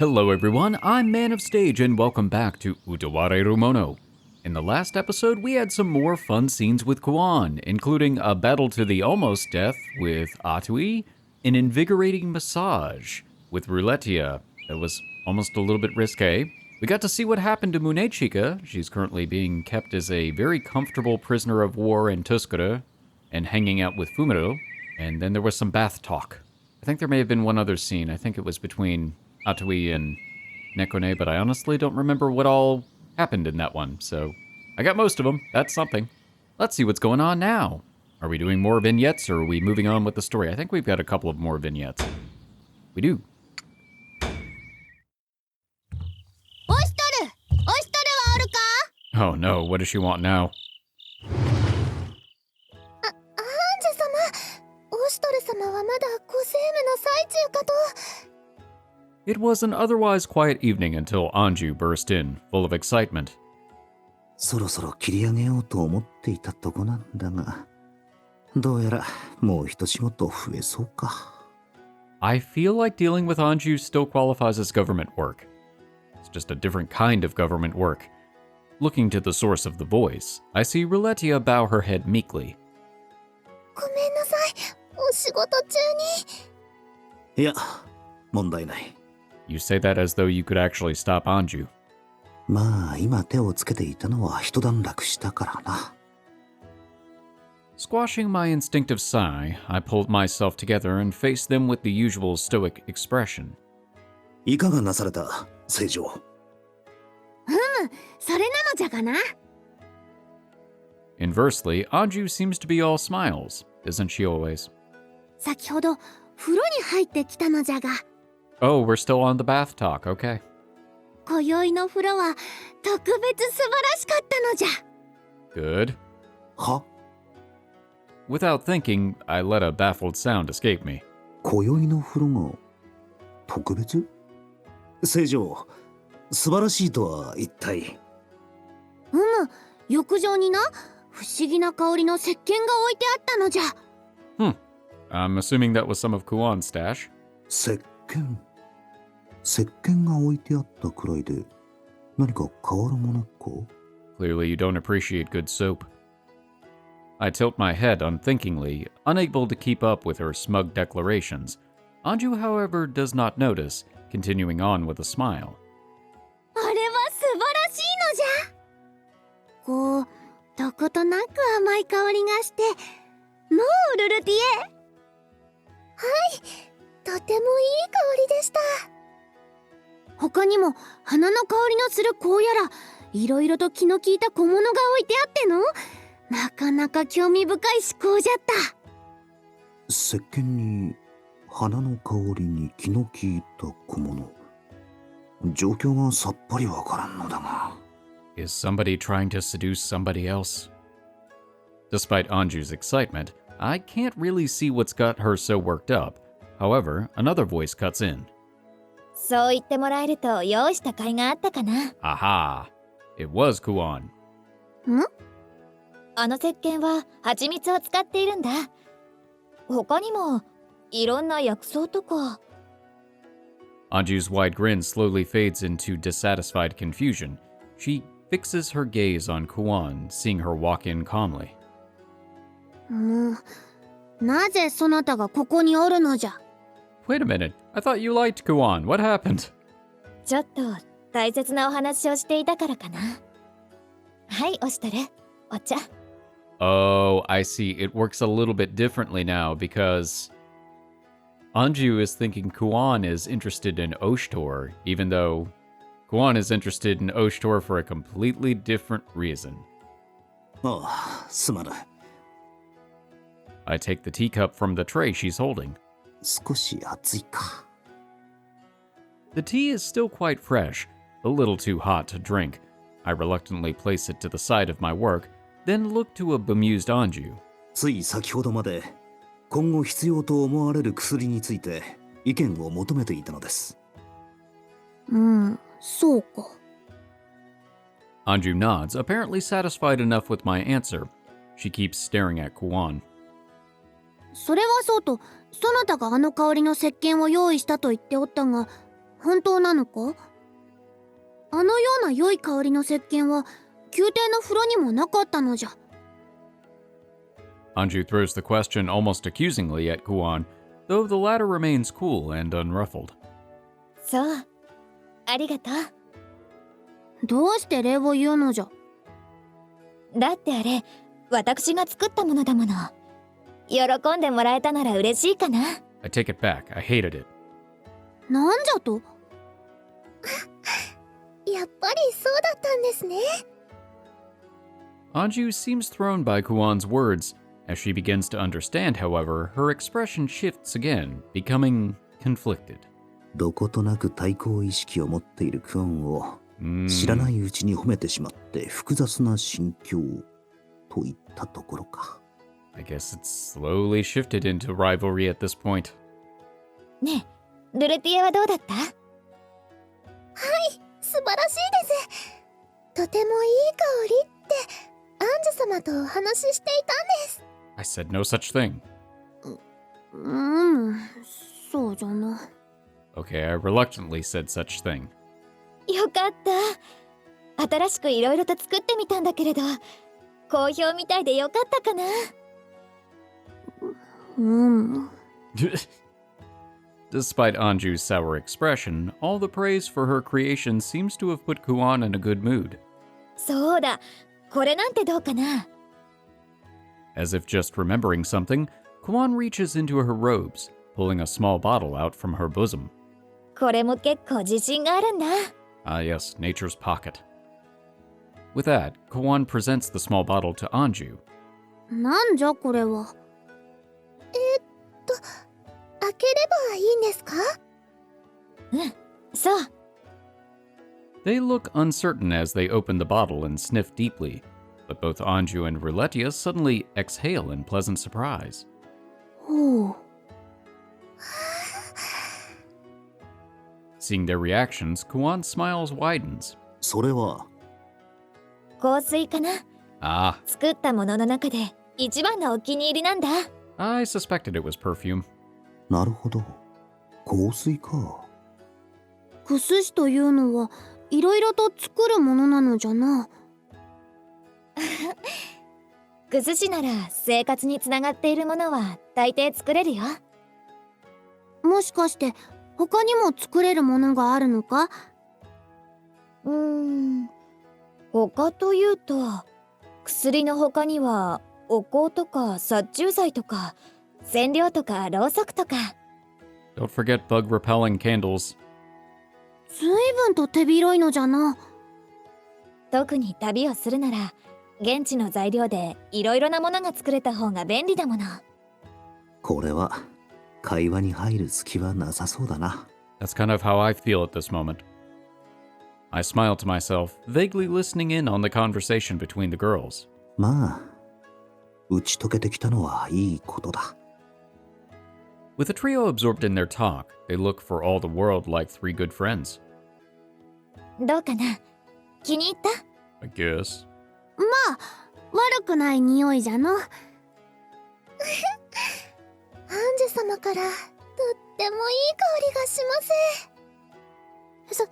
Hello everyone, I'm Man of Stage and welcome back to Utawarerumono. In the last episode, we had some more fun scenes with Kuon, including a battle to the almost death with Atui, an invigorating massage with Ruletia that was almost a little bit risque. We got to see what happened to Munechika. She's currently being kept as a very comfortable prisoner of war in Tuskura and hanging out with Fumero. And then there was some bath talk. I think there may have been one other scene. I think it was between Atui and Nekone, but I honestly don't remember what all happened in that one. So I got most of them. That's something. Let's see what's going on now. Are we doing more vignettes or are we moving on with the story? I think we've got a couple of more vignettes. We do. Oh no, what does she want now? It was an otherwise quiet evening until Anju burst in, full of excitement. そろそろ切り上げようと思っていたとこなんだが、どうやらもう一仕事増えそうか。I feel like dealing with Anju still qualifies as government work. It's just a different kind of government work. Looking to the source of the voice, I see Ruletia bow her head meekly. ごめんなさい、お仕事中に。いや、問題ない。You say that as though you could actually stop Anju. まあ、今手をつけていたのは一段落したからな。Squashing my instinctive sigh, I pulled myself together and faced them with the usual stoic expression. いかがなされた、聖女。それなのじゃがな。Inversely, Anju seems to be all smiles, isn't she always? 先ほど風呂に入ってきたのじゃが。Oh, we're still on the bath talk, okay. 今宵の風呂は特別素晴らしかったのじゃ。Good. は？ Without thinking, I let a baffled sound escape me. 今宵の風呂が特別？聖女、素晴らしいとは一体。浴場にな、不思議な香りの石鹸が置いてあったのじゃ。I'm assuming that was some of Kuon's stash. 石鹸。石鹸が置いてあったくらいで何か変わるものか？ Clearly you don't appreciate good soap. I tilt my head unthinkingly, unable to keep up with her smug declarations. Anju, however, does not notice, continuing on with a smile. あれは素晴らしいのじゃ。こう、どことなく甘い香りがして、もうルルティエ。はい、とてもいい香りでした。他にも花の香りのする香やら、いろいろと気の利いた小物が置いてあっての、なかなか興味深い思考じゃった。石鹸に花の香りに気の利いた小物。状況がさっぱりわからんのだが。Is somebody trying to seduce somebody else? Despite Anju's excitement, I can't really see what's got her so worked up. However, another voice cuts in. そう言ってもらえると用意した甲斐があったかな。Aha! It was Kuon. あの石鹸は蜂蜜を使っているんだ。他にもいろんな薬草とか。Anju's wide grin slowly fades into dissatisfied confusion. She fixes her gaze on Kuon, seeing her walk in calmly. なぜそなたがここにおるのじゃ。Wait a minute, I thought you liked Kuon. What happened? ちょっと大切なお話をしていたからかな。はい、オシトル、お茶。Oh, I see. It works a little bit differently now because Anju is thinking Kuon is interested in Oshtor, even though Kuon is interested in Oshtor for a completely different reason. ああ、すまない。I take the teacup from the tray she's holding. 少し熱いか。The tea is still quite fresh, a little too hot to drink. I reluctantly place it to the side of my work, then look to a bemused Anju. つい先ほどまで今後必要と思われる薬について意見を求めていたのです。そうか。Anju nods, apparently satisfied enough with my answer. She keeps staring at Kuon. それはそうと、そなたがあの香りの石鹸を用意したと言っておったが、本当なのか？あのような良い香りの石鹸は宮廷の風呂にもなかったのじゃ。Anju throws the question almost accusingly at Kuon, though the latter remains cool and unruffled. そう。ありがとう。どうして礼を言うのじゃ？だってあれ、私が作ったものだもの。喜んでもらえたなら嬉しいかな。I take it back. I hated it. なんじゃと？やっぱりそうだったんですね。Anju seems thrown by Kuon's words. As she begins to understand, however, her expression shifts again, becoming conflicted. どことなく対抗意識を持っているクオンを知らないうちに褒めてしまって複雑な心境といったところか。I guess it's slowly shifted into rivalry at this point. ねえ、ルレティエはどうだった？はい、素晴らしいです。とてもいい香りってアンジュ様とお話ししていたんです。I said no such thing. そうじゃな。Okay, I reluctantly said such thing. よかった。新しくいろいろと作ってみたんだけれど、好評みたいでよかったかな。Despite Anju's sour expression, all the praise for her creation seems to have put Kuon in a good mood. そうだ、これなんてどうかな。As if just remembering something, Kuon reaches into her robes, pulling a small bottle out from her bosom. これも結構自信があるんだ。Ah yes, nature's pocket. With that, Kuon presents the small bottle to Anju. なんじゃこれは。開ければいいんですか？そう。They look uncertain as they open the bottle and sniff deeply, but both Anju and Ruletia suddenly exhale in pleasant surprise. ほう。Seeing their reactions, Kuon's smiles widens. それは香水かな。Ah, 作ったものの中で一番のお気に入りなんだ。I suspected it was perfume. なるほど。香水か。クスシというのはいろいろと作るものなのじゃな。クスシなら生活につながっているものは大抵作れるよ。もしかして他にも作れるものがあるのか？他というと薬の他にはお香とか殺虫剤とか染料とかろうそくとか。 Don't forget bug-repelling candles. 随分と手広いのじゃな。特に旅をするなら現地の材料でいろいろなものが作れた方が便利だもの。これは会話に入る隙はなさそうだな。That's kind of how I feel at this moment. I smile to myself, vaguely listening in on the conversation between the girls. まあ、打ち解けてきたのはいいことだ。With the trio absorbed in their talk, they look for all the world like three good friends. どうかな？気に入った？ I guess. まあ、悪くない匂いじゃの。アンジュ様からとってもいい香りがします。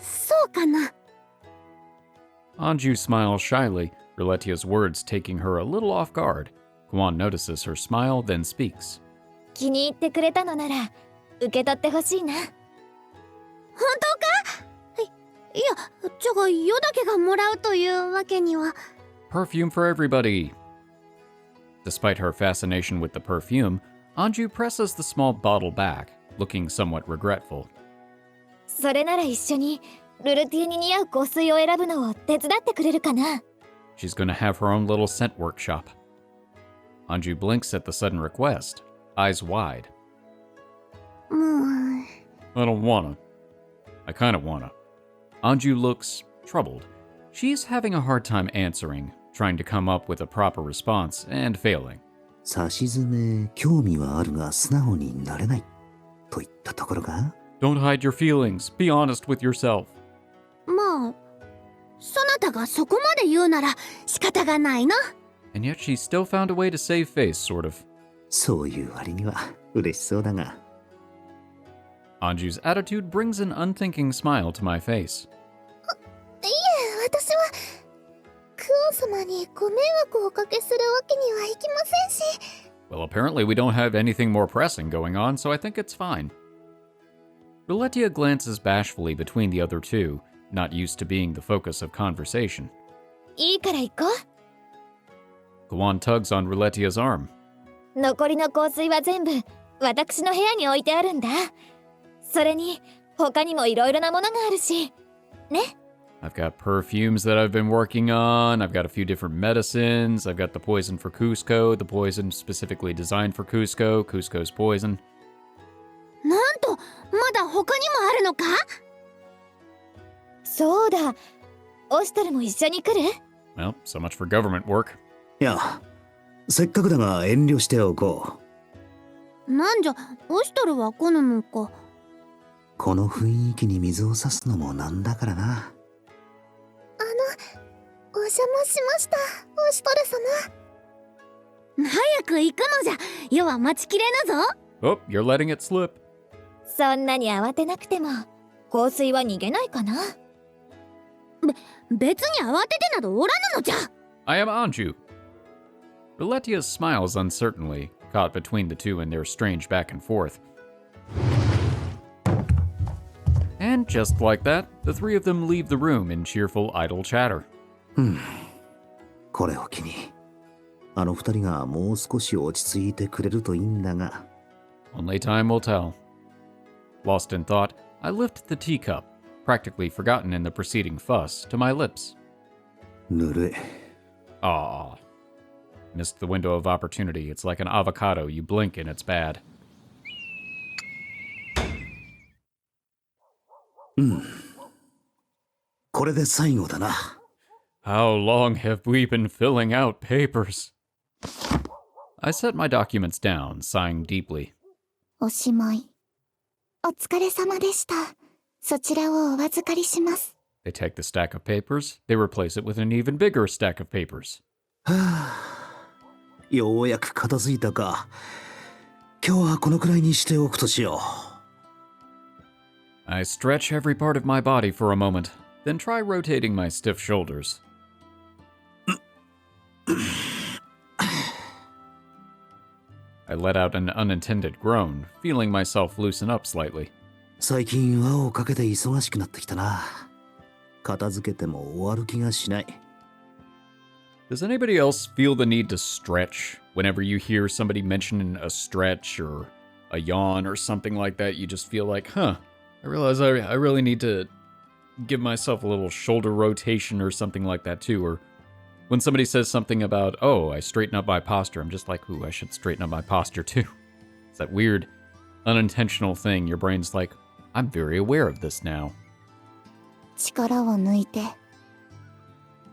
そうかな。Anju smiles shyly, Ruletia's words taking her a little off guard. Kuon notices her smile, then speaks. 気に入ってくれたのなら受け取ってほしいな。本当か？いや、じゃが世だけがもらうというわけには。 Perfume for everybody! Despite her fascination with the perfume, Anju presses the small bottle back, looking somewhat regretful. それなら一緒にルルティエに似合う香水を選ぶのを手伝ってくれるかな？ She's gonna have her own little scent workshop. Anju blinks at the sudden request, eyes wide. もう I don't wanna. I kinda wanna. Anju looks troubled. She's having a hard time answering, trying to come up with a proper response, and failing. さしずめ興味はあるが素直になれないといったところか。 Don't hide your feelings. Be honest with yourself. まあそなたがそこまで言うなら仕方がないな。 And yet she still found a way to save face, sort of. そういう割には嬉しそうだが。Anju's attitude brings an unthinking smile to my face. いえ、私はクオン様にご迷惑をおかけするわけにはいきませんし。 Well, apparently we don't have anything more pressing going on, so I think it's fine. Ruletia glances bashfully between the other two, not used to being the focus of conversation. いいから行こう。 Kuon tugs on Ruletia's arm. 残りの香水は全部私の部屋に置いてあるんだ。それに他にもいろいろなものがあるし。ね。 I've got perfumes that I've been working on, I've got a few different medicines, I've got the poison for Cusco, the poison specifically designed for Cusco, Cusco's poison. なんと、まだ他にもあるのか？そうだ。オシトルも一緒に来る？ Well, so much for government work. いや、せっかくだが遠慮しておこう。なんじゃ、オシトルは来ぬのか。この雰囲気に水を差すのもなんだからな。お邪魔しました、オシトル様。早く行くのじゃ。世は待ちきれぬぞ。 Oh, you're letting it slip. そんなに慌てなくても香水は逃げないかな。別に慌ててなどおらぬのじゃ。 I am Anju. Ruletia smiles uncertainly, caught between the two in their strange back and forth. And just like that, the three of them leave the room in cheerful idle chatter. これを機にあの二人がもう少し落ち着いてくれるといいんだが。 Only time will tell. Lost in thought, I lift the teacup, practically forgotten in the preceding fuss, to my lips. ぬるい。 Ah, missed the window of opportunity. It's like an avocado. You blink and it's bad. これで最後だな。 How long have we been filling out papers? I set my documents down, sighing deeply. おしまい。お疲れ様でした。そちらをお預かりします。 They take the stack of papers, they replace it with an even bigger stack of papers. ようやく片付いたか。今日はこのくらいにしておくとしよう。 I stretch every part of my body for a moment, then try rotating my stiff shoulders. I let out an unintended groan, feeling myself loosen up slightly. 最近輪をかけて忙しくなってきたな。片付けても終わる気がしない。 Does anybody else feel the need to stretch? Whenever you hear somebody mention a stretch or a yawn or something like that, you just feel like, I realize I really need to give myself a little shoulder rotation or something like that too. Or when somebody says something about, oh, I straighten up my posture, I'm just like, ooh, I should straighten up my posture too. It's that weird, unintentional thing. Your brain's like, I'm very aware of this now. 力を抜いて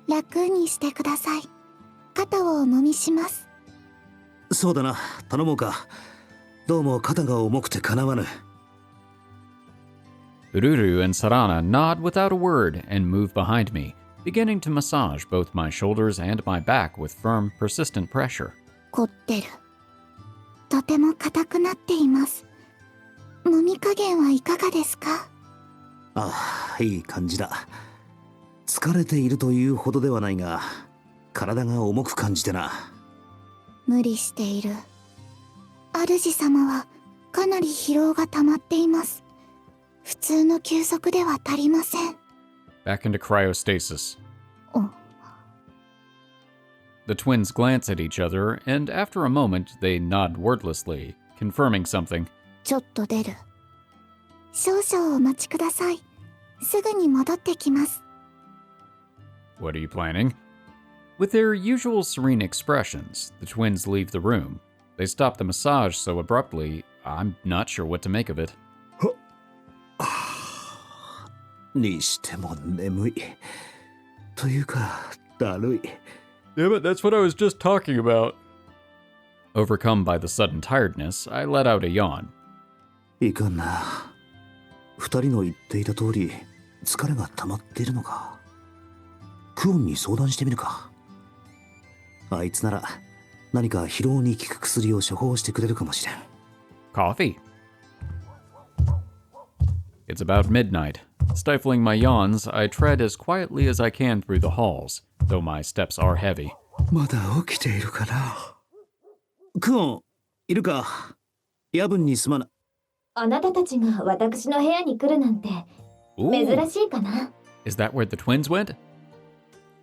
楽にしてください。肩をお揉みします。そうだな、頼もうか。どうも肩が重くてかなわぬ。 Ururu and Sarana nod without a word and move behind me, beginning to massage both my shoulders and my back with firm, persistent pressure. 凝ってる。とても硬くなっています。揉み加減はいかがですか？ああ、いい感じだ。疲れているというほどではないが、体が重く感じてな。無理している。主様はかなり疲労が溜まっています。普通の休息では足りません。 Back into cryostasis. お。 The twins glance at each other, and after a moment, they nod wordlessly, confirming something. ちょっと出る。少々お待ちください。すぐに戻ってきます。 What are you planning? With their usual serene expressions, the twins leave the room. They stop the massage so abruptly, I'm not sure what to make of it. にしても眠い。というか、だるい。 Yeah, but that's what I was just talking about. Overcome by the sudden tiredness, I let out a yawn. いかんな。二人の言っていた通り、疲れが溜まっているのか。クオンに相談してみるか。あいつなら何か疲労に効く薬を処方してくれるかもしれん。Coffee. It's about midnight. Stifling my yawns, I tread as quietly as I can through the halls, though my steps are heavy. まだ起きているかな。クオン、いるか。夜分にすまな。あなたたちが私の部屋に来るなんて Ooh, 珍しいかな。 is that where the twins went?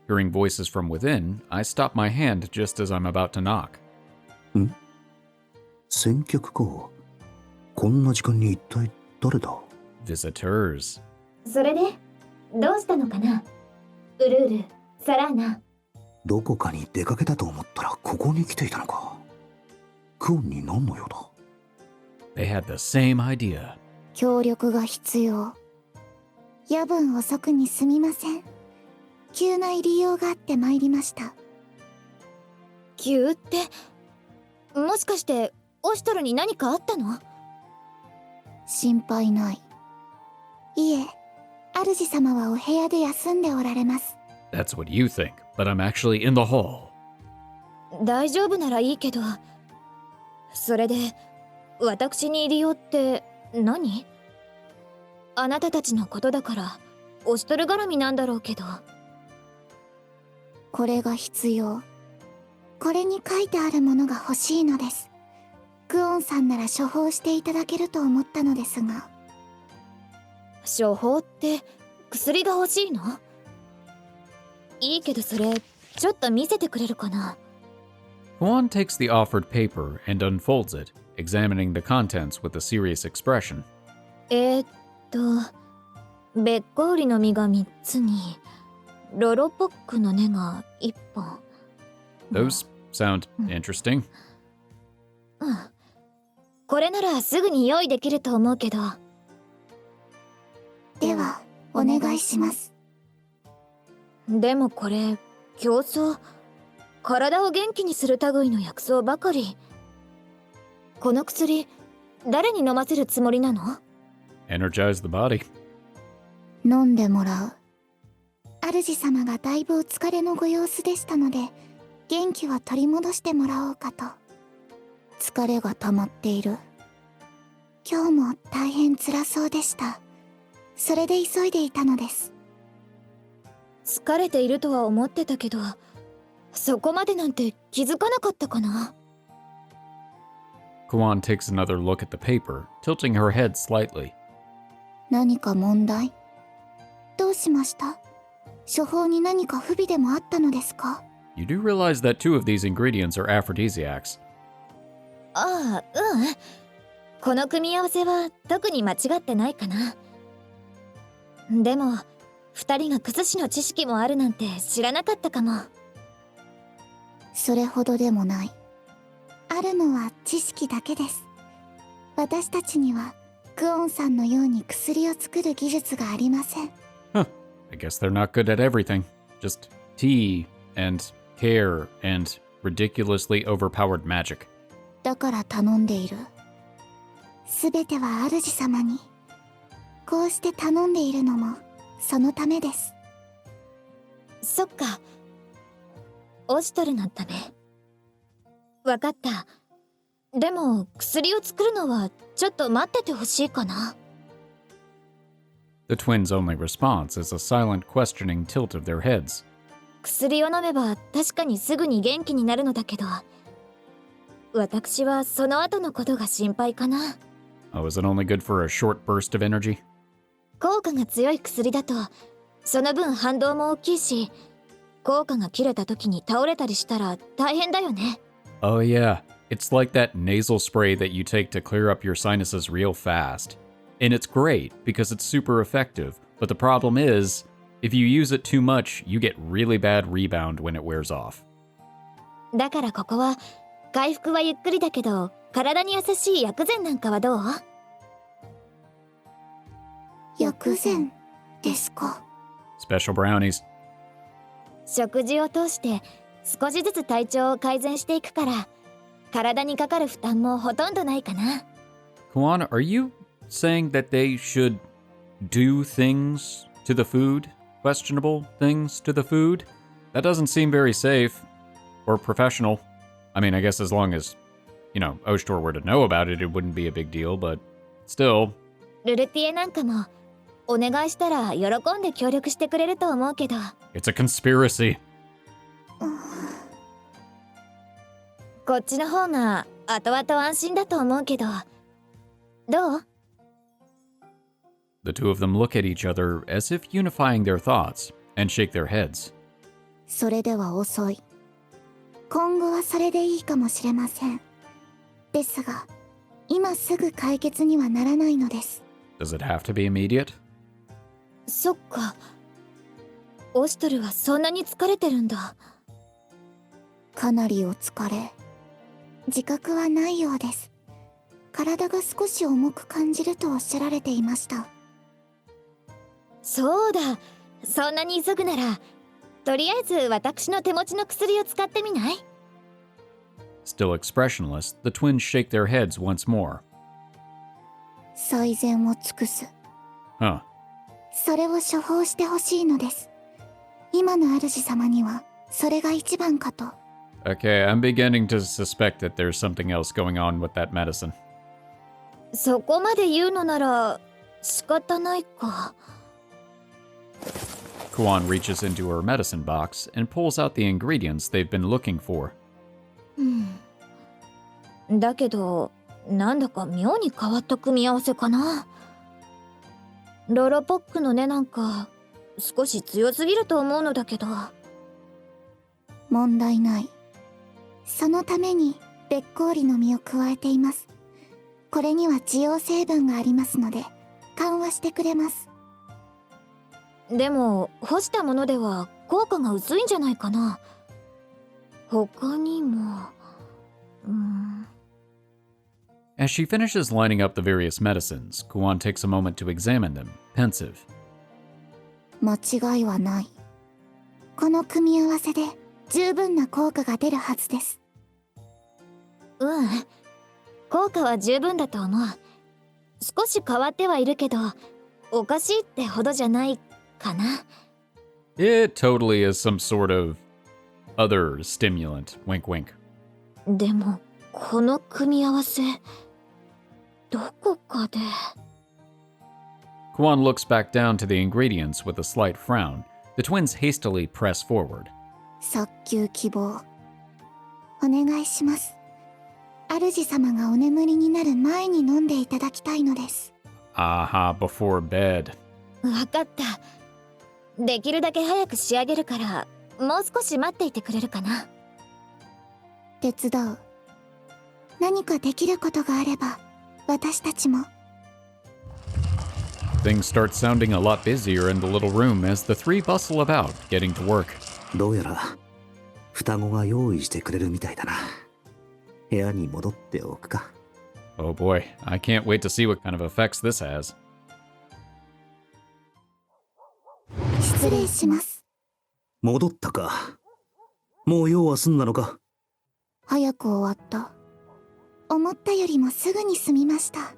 Hearing voices from within, I stop my hand just as I'm about to knock. 先客か。こんな時間に一体誰だ。 Visitors. それでどうしたのかな。ウルール、サラーナ。どこかに出かけたと思ったらここに来ていたのか。クオンに何の用だ。 They had the same idea. 協力が必要。夜分遅くにすみません。急な入り用があって参りました。急って、もしかしてオシュトルに何かあったの。心配ない。いえ、主様はお部屋で休んでおられます。That's what you think, but I'm actually in the hall. 大丈夫ならいいけど、それで私に入り用って何。あなたたちのことだからオシュトル絡みなんだろうけど。これが必要。これに書いてあるものが欲しいのです。クオンさんなら処方していただけると思ったのですが。処方って薬が欲しいの。いいけどそれちょっと見せてくれるかな。 Kuon takes the offered paper and unfolds it, examining the contents with a serious expression. べっこうりの実が3つにロロポックの根が1本。 Those sound interesting. これならすぐに用意できると思うけど。ではお願いします。でもこれ競争、体を元気にする類の薬草ばかり。この薬誰に飲ませるつもりなの。 Energize the body. 飲んでもらう。主様がだいぶお疲れのご様子でしたので、元気を取り戻してもらおうかと。疲れが溜まっている。今日も大変辛そうでした。それで急いでいたのです。疲れているとは思ってたけど、そこまでなんて気づかなかったかな。 Kuon takes another look at the paper, tilting her head slightly. 何か問題？どうしました？処方に何か不備でもあったのですか？ You do realize that 2 of these ingredients are aphrodisiacs. ああ、うん。この組み合わせは特に間違ってないかな。でも2人がクス師の知識もあるなんて知らなかったかも。それほどでもない。あるのは知識だけです。私たちにはクオンさんのように薬を作る技術がありません。 Huh. I guess they're not good at everything. Just tea and care and ridiculously overpowered magic. だから頼んでいる。すべては主様に。こうして頼んでいるのもそのためです。そっか。オシュトルのため。わかった。でも薬を作るのはちょっと待っててほしいかな。 The twins' only response is a silent questioning tilt of their heads. 薬を飲めば確かにすぐに元気になるのだけど、私はその後のことが心配かな。 Oh, is it only good for a short burst of energy? 効果が強い薬だとその分反動も大きいし、効果が切れた時に倒れたりしたら大変だよね。 Oh yeah, it's like that nasal spray that you take to clear up your sinuses real fast. And it's great because it's super effective, but the problem is, if you use it too much, you get really bad rebound when it wears off. だからここは回復はゆっくりだけど体に優しい薬膳なんかはどう？薬膳ですか？ Special brownies. 食事を通して少しずつ体調を改善していくから、体にかかる負担もほとんどないかな。 Kuon, are you saying that they should do things to the food? Questionable things to the food? That doesn't seem very safe or professional. I mean, I guess as long as, Oshtor were to know about it, it wouldn't be a big deal, but still, ルルティエなんかもお願いしたら喜んで協力してくれると思うけど。 It's a conspiracy. こっちの方が後々安心だと思うけど、どう？ The two of them look at each other as if unifying their thoughts and shake their heads. それでは遅い。今後はそれでいいかもしれません。ですが、今すぐ解決にはならないのです。Does it have to be immediate? そっか。オシュトルはそんなに疲れてるんだ。かなりお疲れ。自覚はないようです。体が少し重く感じるとおっしゃられていました。そうだ、そんなに急ぐならとりあえず私の手持ちの薬を使ってみない？ Still expressionless, the twins shake their heads once more. 最善を尽くす。Huh. それを処方してほしいのです。今の主様にはそれが一番かと。Okay, I'm beginning to suspect that there's something else going on with that medicine. そこまで言うのなら仕方ないか。Kuon reaches into her medicine box and pulls out the ingredients they've been looking for. だけどなんだか妙に変わった組み合わせかな。ロロポックの根なんか少し強すぎると思うのだけど。問題ない。そのためにべっこうりの実を加えています。これには治療成分がありますので緩和してくれます。でも干したものでは効果が薄いんじゃないかな。他にもAs she finishes lining up the various medicines, Kuon takes a moment to examine them, pensive. 間違いはない。この組み合わせで十分な効果が出るはずです。効果は十分だと思う。少し変わってはいるけどおかしいってほどじゃないかな。 It totally is some sort of other stimulant. Wink, wink. でもこの組み合わせどこかで。 Kuon looks back down to the ingredients with a slight frown. The twins hastily press forward. 早急希望。お願いします。主様がお眠りになる前に飲んでいただきたいのです。Aha, before bed. わかった。できるだけ早く仕上げるからもう少し待っていてくれるかな。手伝う。何かできることがあれば私たちも。 Things start sounding a lot busier in the little room as the three bustle about, getting to work. どうやら双子が用意してくれるみたいだな。部屋に戻っておくか。Oh boy, I can't wait to see what kind of effects this has. 失礼します。戻ったか。もう用は済んだのか。早く終わった。思ったよりもすぐに済みました。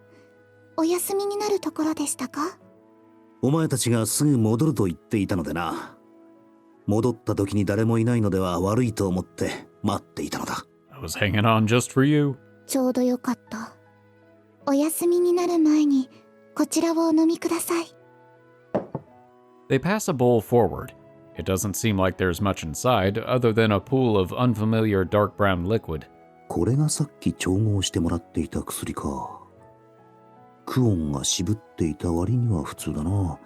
お休みになるところでしたか？お前たちがすぐ戻ると言っていたのでな。戻った時に誰もいないのでは悪いと思って待っていたのだ。I was hanging on just for you. ちょうどよかった。お休みになる前にこちらをお飲みください。 They pass a bowl forward. It doesn't seem like there's much inside other than a pool of unfamiliar dark brown liquid. これがさっき調合してもらっていた薬か。クオンが渋っていた割には普通だな。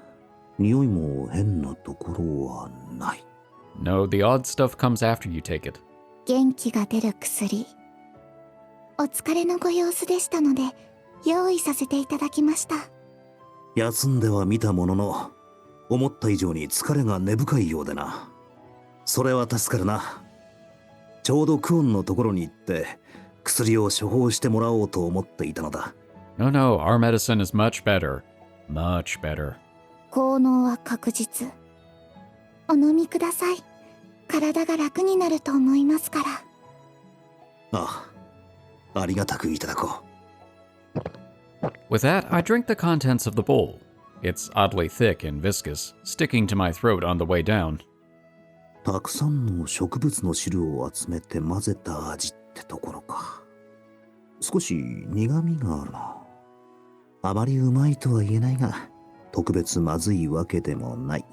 匂いも変なところはない。 No, the odd stuff comes after you take it. 元気が出る薬。お疲れのご様子でしたので用意させていただきました。休んではみたものの、思った以上に疲れが根深いようでな。それは助かるな。ちょうどクオンのところに行って薬を処方してもらおうと思っていたのだ。No, no, our medicine is much better. Much better. 効能は確実。お飲みください。体が楽になると思いますから。ああ、ありがたくいただこう。 With that, I drink the contents of the bowl. It's oddly thick and viscous, sticking to my throat on the way down. たくさんの植物の汁を集めて混ぜた味ってところか。少し苦味があるな。あまりうまいとは言えないが、特別まずいわけでもない。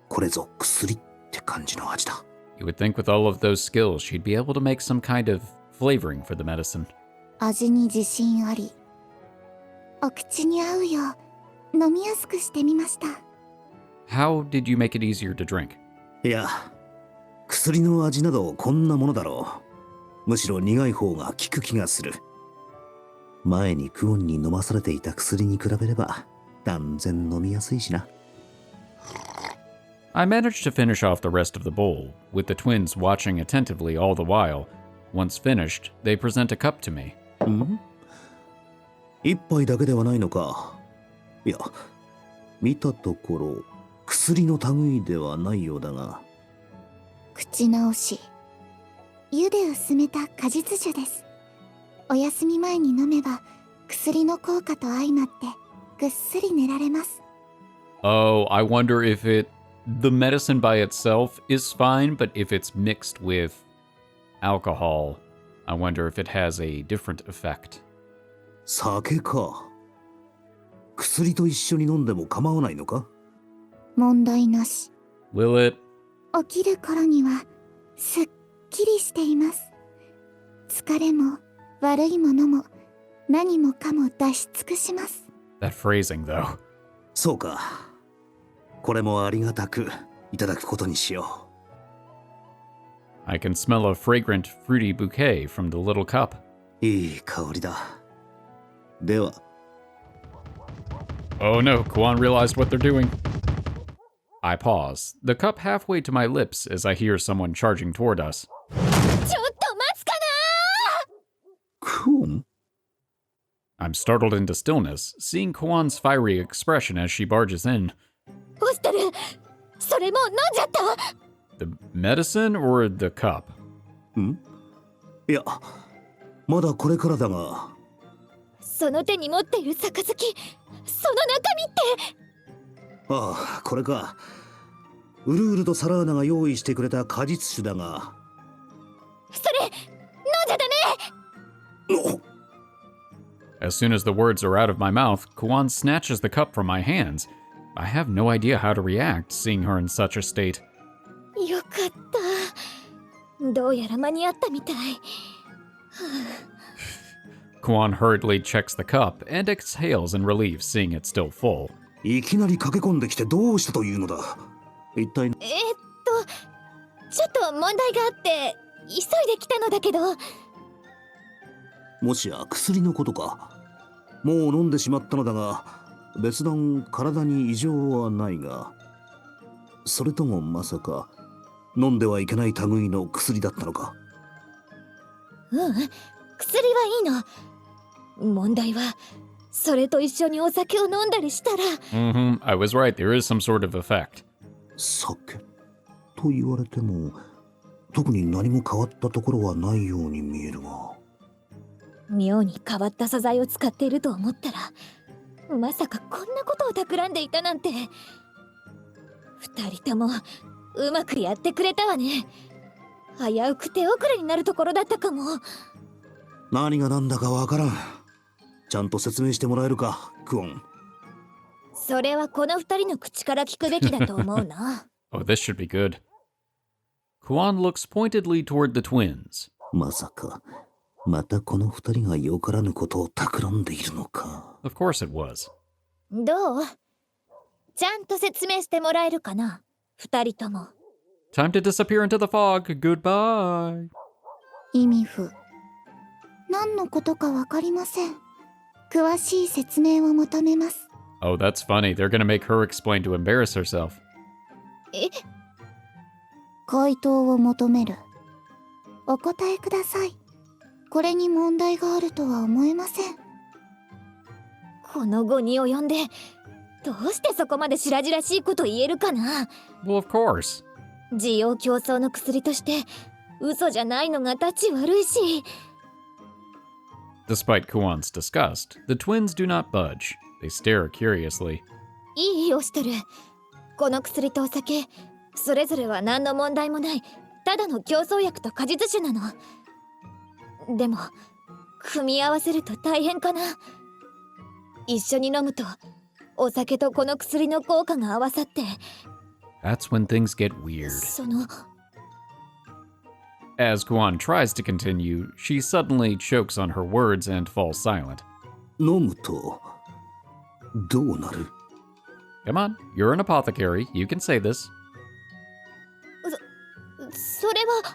これぞ薬って感じの味だ。You would think with all of those skills, she'd be able to make some kind of flavoring for the medicine. 味に自信あり。お口に合うよう飲みやすくしてみました。How did you make it easier to drink? いや、薬の味などこんなものだろう。むしろ苦い方が効く気がする。前にクオンに飲まされていた薬に比べれば断然飲みやすいしな。I managed to finish off the rest of the bowl, with the twins watching attentively all the while. Once finished, they present a cup to me. 一杯だけではないのか。いや、見たところ薬の類ではないようだが。口直し。湯で薄めた果実酒です。お休み前に飲めば薬の効果と相まってぐっすり寝られます。Oh, I wonder if the medicine by itself is fine, but if it's mixed with alcohol, I wonder if it has a different effect. 酒か。薬と一緒に飲んでも構わないのか？問題なし。 Will it? 起きる頃にはすっきりしています。疲れも悪いものも何もかも出し尽くします。 That phrasing, though. そうか。これもありがたくいただくことにしよう。I can smell a fragrant, fruity bouquet from the little cup. いい香りだ。では。Oh no, Kuon realized what they're doing. I pause, the cup halfway to my lips as I hear someone charging toward us. ちょっと待つかな。クオン? I'm startled into stillness, seeing Kuon's fiery expression as she barges in. オストル、それもう飲んじゃった。 The medicine or the cup? いや、まだこれからだが。その手に持っている杯、その中身って。ああ、これか。ウルールとサラーナが用意してくれた果実酒だが。それ、飲んじゃダメ。As soon as the words are out of my mouth, Kuon snatches the cup from my hands. I have no idea how to react, seeing her in such a state. よかった。どうやら間に合ったみたい。Kuon hurriedly checks the cup and exhales in relief, seeing it still full. いきなり駆け込んできてどうしたというのだ。一体。ちょっと問題があって急いで来たのだけど。もしや薬のことか。もう飲んでしまったのだが、別段体に異常はないが。それともまさか飲んではいけない類の薬だったのか。薬はいいの。問題はそれと一緒にお酒を飲んだりしたら。I was right, there is some sort of effect. 酒と言われても特に何も変わったところはないように見えるが。妙に変わった素材を使っていると思ったら、まさかこんなことを企んでいたなんて。二人ともうまくやってくれたわね。危うく手遅れになるところだったかも。何が何だかわからん。ちゃんと説明してもらえるか、クオン。それはこの二人の口から聞くべきだと思うな。Oh, this should be good. Kuon looks pointedly toward the twins. まさかまたこの二人がよからぬことを企んでいるのか。Of course it was. どう？ちゃんと説明してもらえるかな、二人とも。Time to disappear into the fog. Goodbye. 意味不。何のことかわかりません。詳しい説明を求めます。Oh, that's funny. They're gonna make her explain to embarrass herself. 回答を求める。お答えください。これに問題があるとは思えません。この後に及んでどうしてそこまで白々しいこと言えるかな。 Well, of course. 需要競争の薬として嘘じゃないのが立ち悪いし。Despite Kuon's disgust, the twins do not budge. They stare curiously. いいオシトル。この薬とお酒、それぞれは何の問題もないただの競争薬と果実酒なの。でも組み合わせると大変かな。一緒に飲むとお酒とこの薬の効果が合わさって That's when things get weird. その As Kuon tries to continue, she suddenly chokes on her words and falls silent. 飲むとどうなる？ Come on, you're an apothecary. You can say this. それは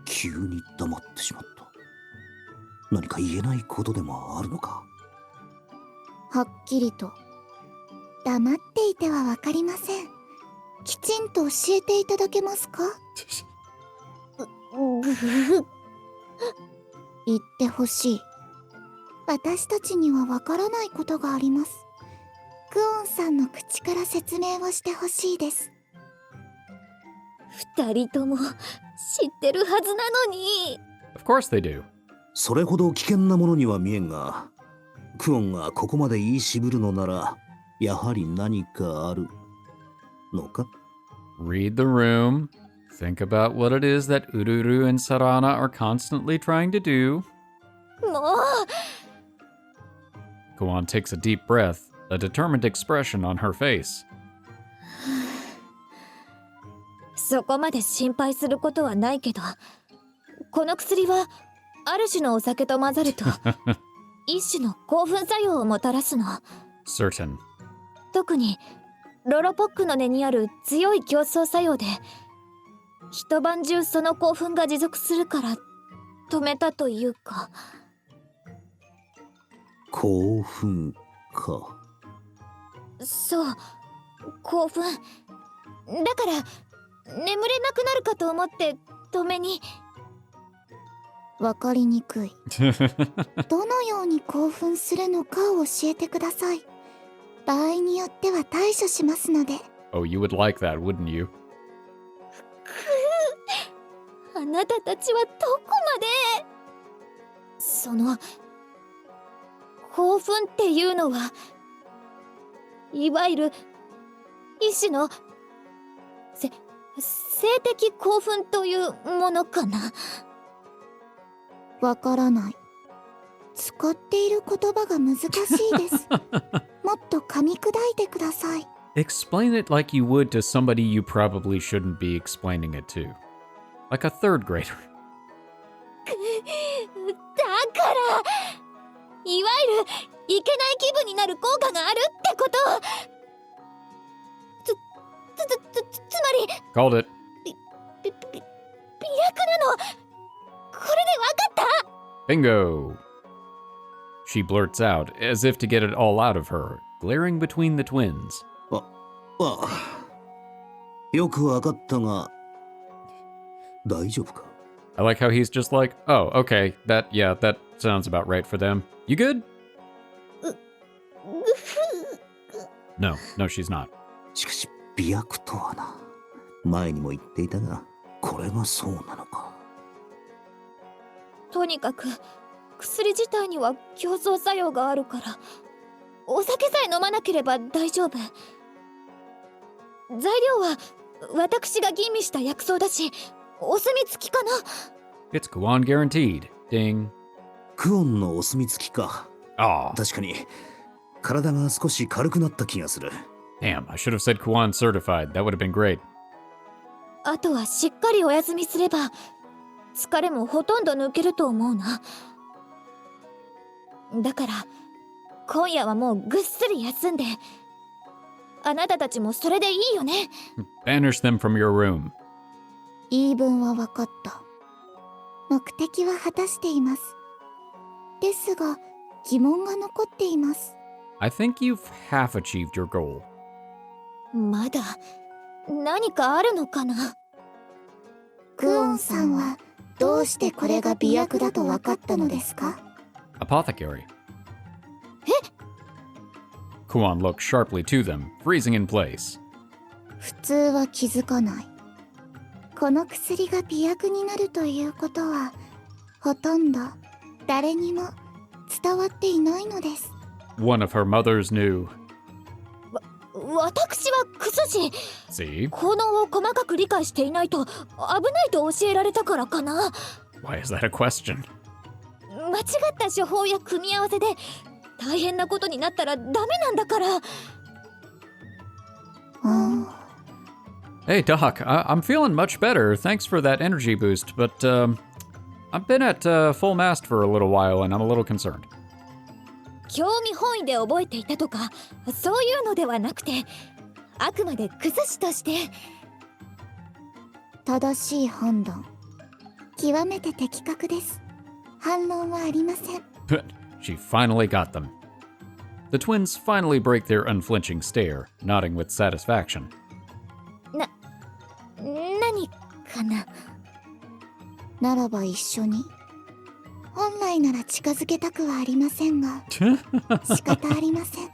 急に黙ってしまった。何か言えないことでもあるのか？はっきりと。黙っていてはわかりません。きちんと教えていただけますか？言ってほしい。私たちにはわからないことがあります。クオンさんの口から説明をしてほしいです。二人とも知ってるはずなのに。 Of course they do. それほど危険なものには見えんが、クオンがここまで言い渋るのなら、やはり何かあるのか？ Read the room. Think about what it is that Ururu and Sarana are constantly trying to do. もう Kuon takes a deep breath, a determined expression on her face. そこまで心配することはないけど、この薬はある種のお酒と混ざると一種の興奮作用をもたらすの。 Certain. 特にロロポックの根にある強い競争作用で一晩中その興奮が持続するから止めたというか。興奮か。そう、興奮だから眠れなくなるかと思って止めに。わかりにくい。どのように興奮するのかを教えてください。場合によっては対処しますので。Oh, you would like that, wouldn't you? あなたたちはどこまで。その興奮っていうのはいわゆる一種の性的興奮というものかな。わからない。使っている言葉が難しいです。もっと噛み砕いてください。Explain it like you would to somebody you probably shouldn't be explaining it to. Like a third grader. だからいわゆるいけない気分になる効果があるってこと。つまり Called it. 美薬なの。これでわかった。 Bingo! She blurts out, as if to get it all out of her, glaring between the twins. よくわかったが、大丈夫か？ I like how he's just like, oh, okay, that sounds about right for them. You good? No, she's not. しかし、美薬とはな。前にも言っていたが、これがそうなのか。とにかく薬自体には競争作用があるから、お酒さえ飲まなければ大丈夫。材料は私が吟味した薬草だし、お墨付きかな。 It's Kuon guaranteed. Ding. クオンのお墨付きか。Aw, 確かに、体が少し軽くなった気がする。damn, I should have said Kuon certified. That would have been great. あとはしっかりお休みすれば疲れもほとんど抜けると思うな。だから今夜はもうぐっすり休んで、あなたたちもそれでいいよね。 Banish them from your room. 言い分は分かった。目的は果たしています。ですが疑問が残っています。 I think you've half achieved your goal. まだ何かあるのかな。クオンさんはどうしてこれが美薬だと分かったのですか？ Apothecary. Kuon looks sharply to them, freezing in place. 普通は気づかない。この薬が美薬になるということはほとんど誰にも伝わっていないのです。 One of her mothers knew. 私はクソし See? 効能を細かく理解していないと危ないと教えられたからかな。 Why is that a question? 間違った処方や組み合わせで大変なことになったらダメなんだから。Hey, Doc, I'm feeling much better. Thanks for that energy boost, but I've been at full mast for a little while and I'm a little concerned. 興味本位で覚えていたとかそういうのではなくて、あくまで崩しとして。正しい判断。極めて的確です。反論はありません。She finally got them. The twins finally break their unflinching stare, nodding with satisfaction. 何かな。ならば一緒に。本来なら近づけたくはありませんが、仕方ありません。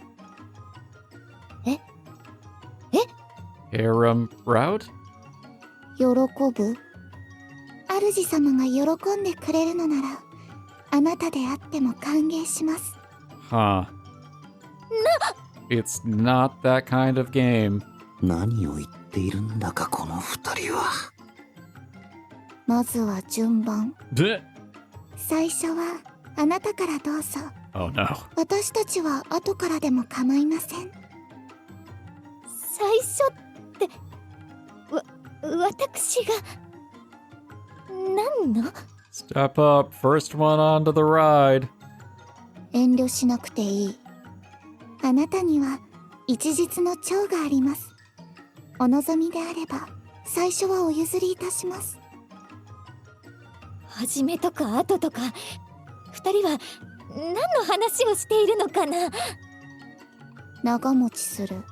Harem route? 喜ぶ？主様が喜んでくれるのなら、あなたであっても歓迎します。Huh. It's not that kind of game. 何を言っているんだかこの二人は。まずは順番。 Bleh. 最初はあなたからどうぞ。 Oh no. 私たちは後からでも構いません。最初って私が何の？ Step up, first one onto the ride. 遠慮しなくていい。あなたには一日の長があります。お望みであれば最初はお譲りいたします。初めとか後とか二人は何の話をしているのかな。長持ちする。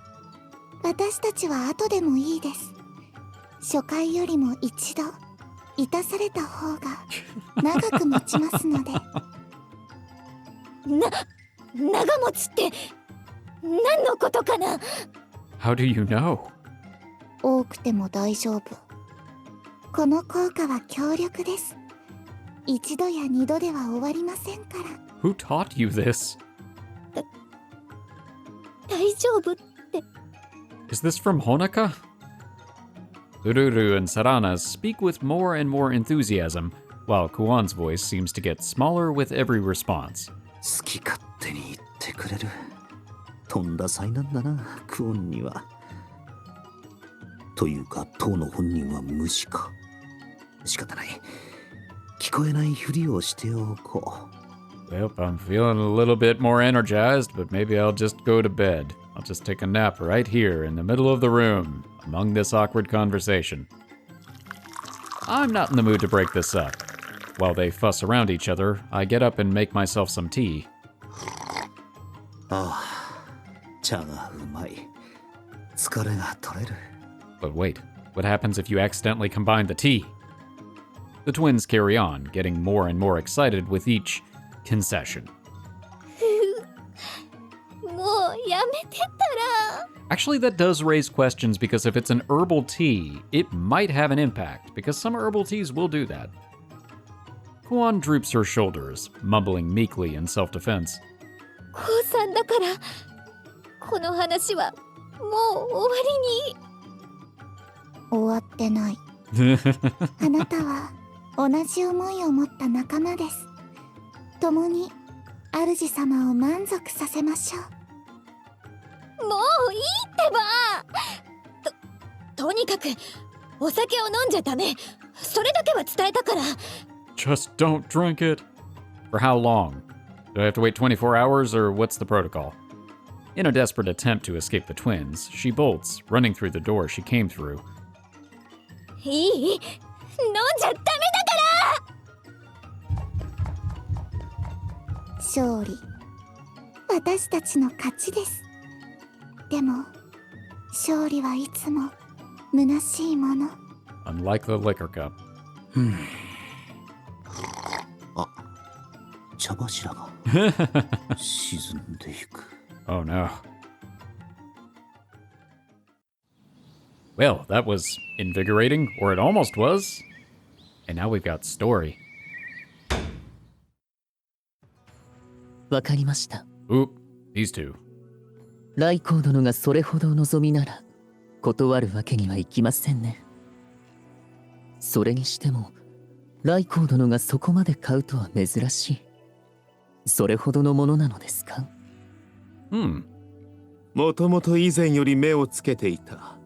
私たちは後でもいいです。初回よりも一度いたされた方が長く持ちますので。長持ちって何のことかな。 How do you know? 多くても大丈夫。この効果は強力です。一度や二度では終わりませんから。 Who taught you this? 大丈夫って。 Is this from Honaka? Ururu and Sarana speak with more and more enthusiasm, while Kuon's voice seems to get smaller with every response. 好き勝手に言ってくれる。とんだ災難だな、クオンには。というか、当の本人は無視か。仕方ない。聞こえないふりをしておこう。Well, I'm feeling a little bit more energized, but maybe I'll just go to bed. I'll just take a nap right here in the middle of the room, among this awkward conversation. I'm not in the mood to break this up. While they fuss around each other, I get up and make myself some tea. ああ、茶がうまい。疲れが取れる。But wait, what happens if you accidentally combine the tea? The twins carry on, getting more and more excited with each concession. もうやめてたら。 Actually, that does raise questions because if it's an herbal tea, it might have an impact, because some herbal teas will do that. Kuon droops her shoulders, mumbling meekly in self-defense. コウさんだからこの話はもう終わりに。終わってない。あなたは同じ思いを持った仲間です。共に主様を満足させましょう。もういいってば。とにかくお酒を飲んじゃダメ。それだけは伝えたから。 Just don't drink it. For how long? Do I have to wait 24 hours, or what's the protocol? In a desperate attempt to escape the twins, she bolts, running through the door she came through. いい？飲んじゃダメだから。勝利。私たちの勝ちです。でも、勝利はいつも虚しいもの。Unlike the liquor cup. あ、茶柱が沈んでいく。Oh no. Well, that was invigorating, or it almost was. And now we've got story. わかりました。 Oop, these two. ライコー殿がそれほど望みなら断るわけにはいきませんね。それにしてもライコー殿がそこまで買うとは珍しい。それほどのものなのですか？ Hmm. もともと以前より目をつけていた。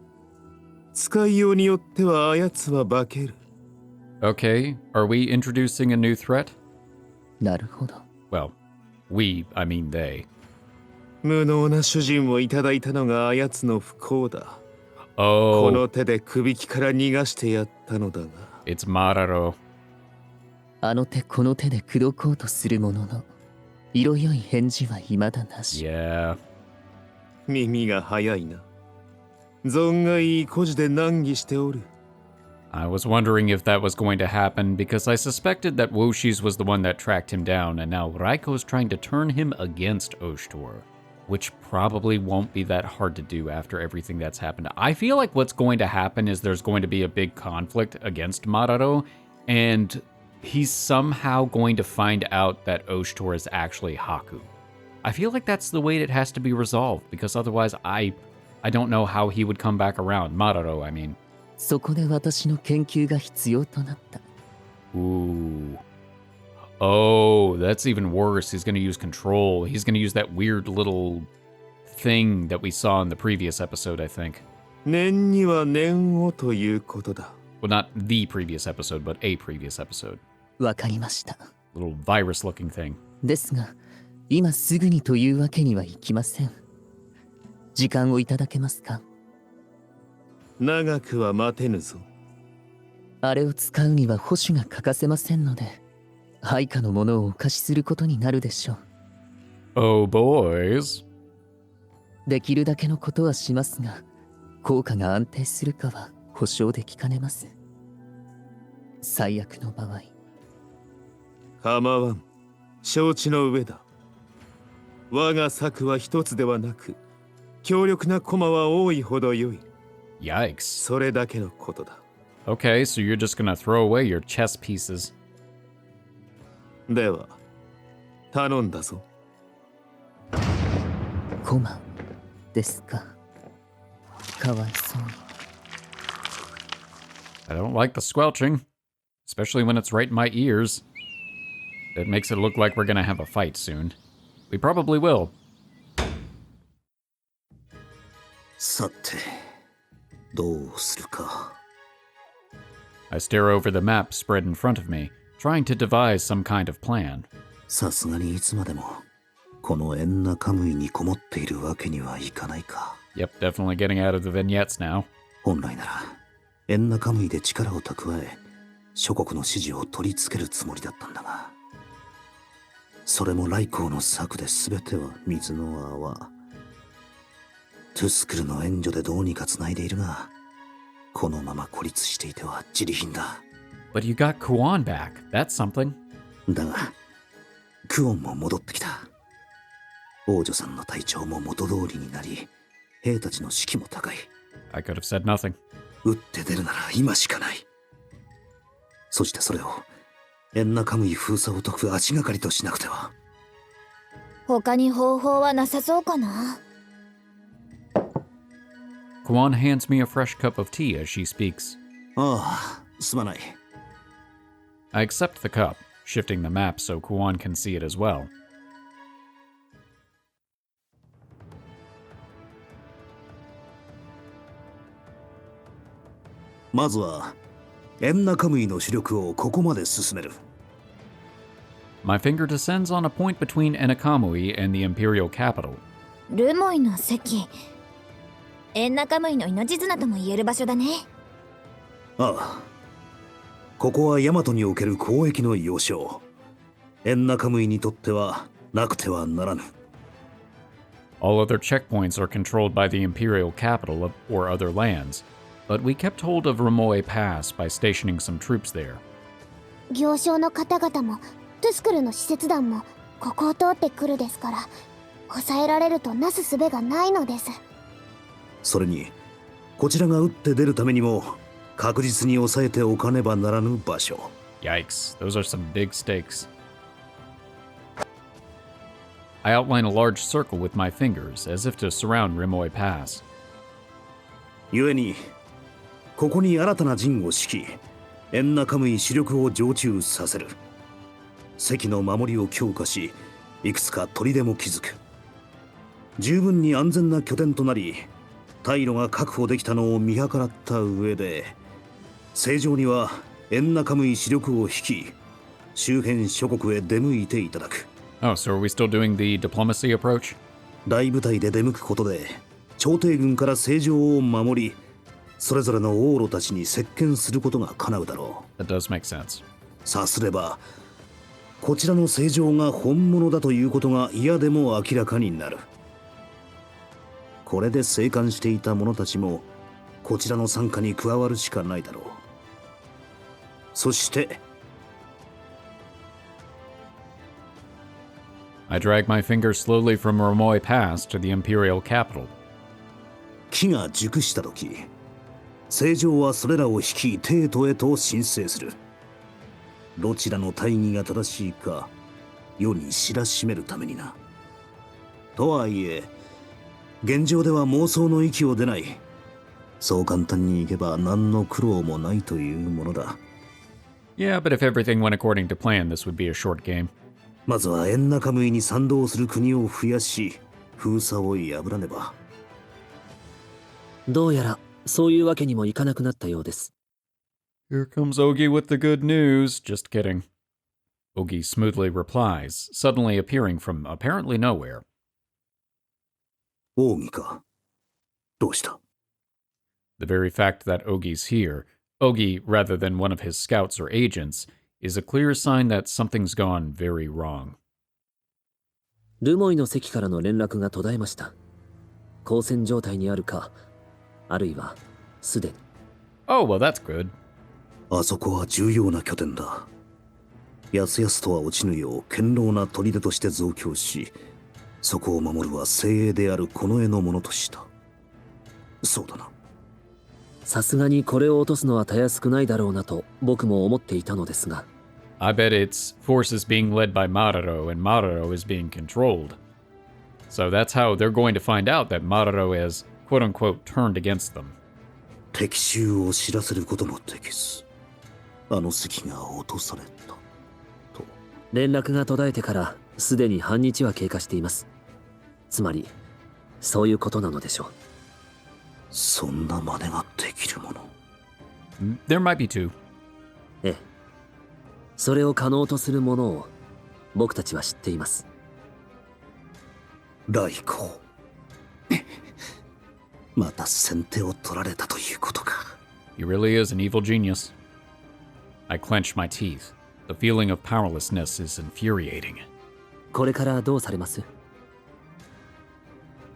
使いようによってはあやつは化ける。 Okay, are we introducing a new threat? なるほど。 Well, I mean they. 無能な主人をいただいたのがあやつの不幸だ。こ Oh, の手で首輝きから逃がしてやったのだが。 it's Mararo. あの手この手で口説こうとするものの、色よい返事は未だなし。 Yeah. 耳が早いな。存外いい孤児で難儀しておる。 I was wondering if that was going to happen because I suspected that Woshis was the one that tracked him down, and now Raiko's trying to turn him against Oshtor, which probably won't be that hard to do after everything that's happened. I feel like what's going to happen is there's going to be a big conflict against Mararo, and he's somehow going to find out that Oshtor is actually Haku. I feel like that's the way it has to be resolved, because otherwise I don't know how he would come back around. Mararo, I mean. そこで私の研究が必要となった。 Ooh. Oh, that's even worse. He's going to use control. He's going to use that weird little thing that we saw in the previous episode, I think. 念には念をということだ。 Well, not the previous episode, but a previous episode. わかりました。 Little virus-looking thing. ですが、今すぐにというわけにはいきません。時間をいただけますか？長くは待てぬぞ。あれを使うには保守が欠かせませんので、配下のものをお貸しすることになるでしょう。 Oh, boys. できるだけのことはしますが、効果が安定するかは保証できかねます。最悪の場合。構わん。承知の上だ。我が策は一つではなく、強力な駒は多いほど良い。 Yikes. それだけのことだ。 Okay, so you're just gonna throw away your chess pieces. では、頼んだぞ。コマですか。かわいそうに。 I don't like the squelching, especially when it's right in my ears. It makes it look like we're gonna have a fight soon. We probably will. さて、どうするか。 I stare over the map spread in front of me, trying to devise some kind of plan. さすがにいつまでもこのエンナカムイにこもっているわけにはいかないか。 Yep, definitely getting out of the vignettes now. 本来ならエンナカムイで力を蓄え諸国の支持を取り付けるつもりだったんだが、それもライコーの策で全ては水の泡。トゥスクルの援助でどうにか繋いでいるが、このまま孤立していては自利品だ。 But you got Kuon back. That's something. だがクオンも戻ってきた。王女さんの体調も元通りになり、兵たちの士気も高い。 I could have said nothing. 打って出るなら今しかない。そしてそれをエンナカムイ封鎖を解く足がかりとしなくては。他に方法はなさそうかな。 Kuon hands me a fresh cup of tea as she speaks. ああ、すまない。 I accept the cup, shifting the map so Kuon can see it as well. まずはエンナカムイの主力をここまで進める。 My finger descends on a point between Ennakamuy and the imperial capital. ルモイの席。エンナカムイの命綱とも言える場所だね。ああ、ここはヤマトにおける交易の要衝。エンナカムイにとってはなくてはならぬ。 All other checkpoints are controlled by the imperial capital or other lands, but we kept hold of Rumoy Pass by stationing some troops there. 行商の方々もトゥスクルの使節団もここを通ってくるですから、抑えられるとなすすべがないのです。それにこちらが打って出るためにも確実に抑えておかねばならぬ場所。 Yikes, those are some big stakes. I outline a large circle with my fingers, as if to surround Rumoy Pass. 故にここに新たな陣を敷き、エンナカムイ主力を常駐させる。関の守りを強化し、いくつか砦も築く。十分に安全な拠点となり退路が確保できたのを見計らった上で、正常にはEnnakamuy主力を率い周辺諸国へ出向いていただく。 Oh, so are we still doing the diplomacy approach? 大部隊で出向くことで朝廷軍から正常を守り、それぞれの王路たちに接見することが叶うだろう。 That does make sense. さすればこちらの正常が本物だということが嫌でも明らかになる。これで静観していた者たちもこちらの傘下に加わるしかないだろう。そして I drag my finger slowly from Rumoy Pass to the Imperial capital. 機が熟した時、正常はそれらを率い帝都へと申請する。どちらの大義が正しいか世に知らしめるためにな。とはいえ現状では妄想の域を出ない。そう簡単にいけば何の苦労もないというものだ。 Yeah, but if everything went according to plan, this would be a short game. まずはEnnakamuyに賛同する国を増やし封鎖を破らねば。どうやらそういうわけにもいかなくなったようです。 Here comes Ogi with the good news. Just kidding. Ogi smoothly replies, suddenly appearing from apparently nowhere. 奥義か。どうした？ The very fact that Ogi's here, Ogi rather than one of his scouts or agents, is a clear sign that something's gone very wrong. ルモイの関からの連絡が途絶えました。交戦状態にあるか、あるいはすでに。 Oh, well, that's good. あそこは重要な拠点だ。やすやすとは落ちぬよう堅牢な砦として増強し、そこを守るは精鋭であるこの絵のものとした。そうだな。さすがにこれを落とすのはたやすくないだろうなと僕も思っていたのですが。 I bet it's forces being led by Mararo and Mararo is being controlled. So that's how they're going to find out that Mararo has quote-unquote turned against them. 敵襲を知らせることもできず、あの席が落とされたと。連絡が途絶えてからすでに半日は経過しています。つまりそういうことなのでしょう。そんな真似ができるもの。 There might be two. ええ、それを可能とするものを僕たちは知っています。ライコまた先手を取られたということか。 He really is an evil genius. I clench my teeth. The feeling of powerlessness is infuriating. これからどうされます？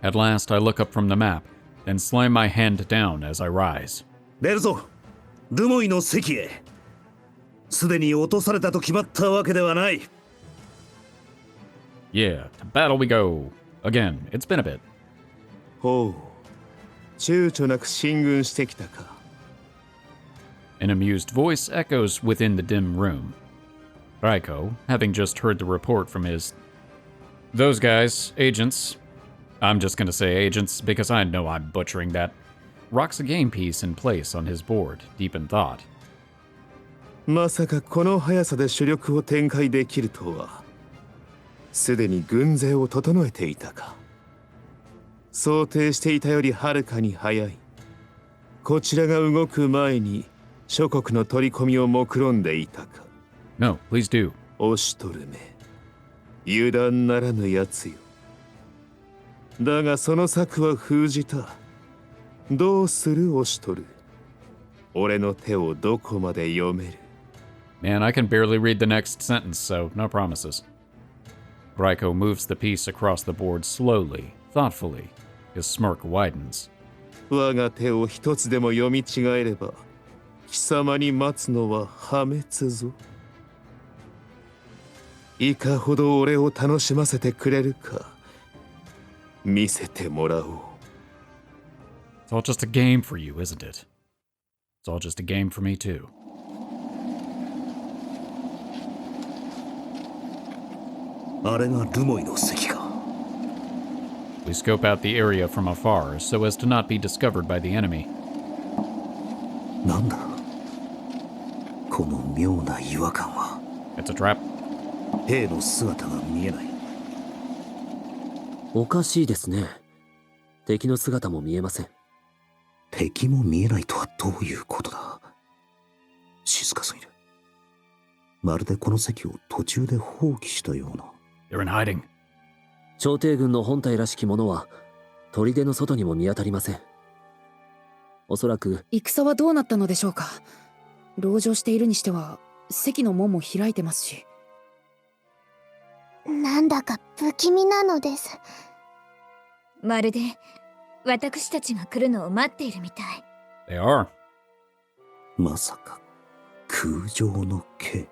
At last, I look up from the map, then slam my hand down as I rise. 出るぞ、ルモイの席へ。すでに落とされたと決まったわけではない。 Yeah, to battle we go. Again, it's been a bit. ほう、躊躇なく進軍してきたか。 An amused voice echoes within the dim room. Raiko, having just heard the report from his... Those guys, agents... I'm just gonna say agents because I know I'm butchering that. Rocks a game piece in place on his board, deep in thought. まさかこの速さで主力を展開できるとは。すでに軍勢を整えていたか。想定していたよりはるかに早い。こちらが動く前に諸国の取り込みを目論んでいたか。 No, please do. オシュトルめ、油断ならぬやつよ。だがその策は封じた。どうするオシュトル。俺の手をどこまで読める。 Man, I can barely read the next sentence, so no promises. Raiko moves the piece across the board slowly, thoughtfully. His smirk widens. 我が手を一つでも読み違えれば、貴様に待つのは破滅ぞ。いかほど俺を楽しませてくれるか、見せてもらおう。 It's all just a game for you, isn't it? It's all just a game for me, too. あれがルモイの席か。 We scope out the area from afar so as to not be discovered by the enemy. なんだこの妙な違和感は。 It's a trap. 兵の姿が見えない。おかしいですね。敵の姿も見えません。敵も見えないとはどういうことだ。静かすぎる。まるでこの席を途中で放棄したような。 They're in hiding. 朝廷軍の本体らしきものは砦の外にも見当たりません。おそらく戦はどうなったのでしょうか。籠城しているにしては席の門も開いてますし。なんだか不気味なのです。まるで私たちが来るのを待っているみたい。 They are. まさか空城の刑。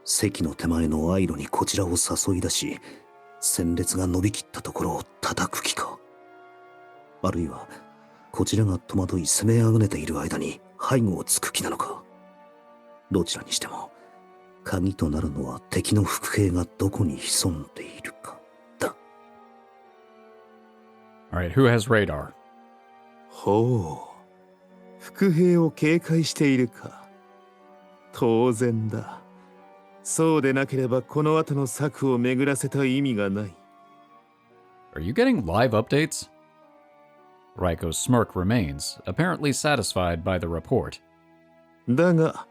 席の手前のアイロにこちらを誘い出し、戦列が伸びきったところを叩く気か。あるいはこちらが戸惑い攻めあぐねている間に背後をつく気なのか。どちらにしても鍵となるのは敵の伏兵がどこに潜んでいるかだ。 Alright, who has radar? ほう、伏兵を警戒しているか。当然だ。そうでなければこの後の策を巡らせた意味がない。 Are you getting live updates? Raiko's smirk remains, apparently satisfied by the report. だが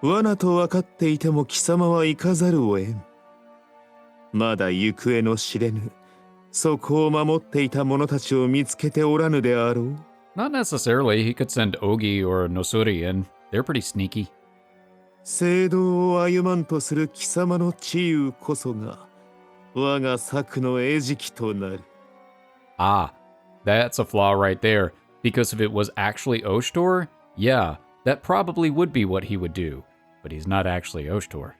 罠と分かっていても貴様は行かざるを得ん。まだ行方の知れぬそこを守っていた者たちを見つけておらぬであろう。 Not necessarily. He could send Ogi or Nosuri in. They're pretty sneaky. 正道を歩まんとする貴様の治癒こそが我が策の餌食となる。 Ah, that's a flaw right there. Because if it was actually Oshtor, yeah, that probably would be what he would do. But he's not actually Oshtor.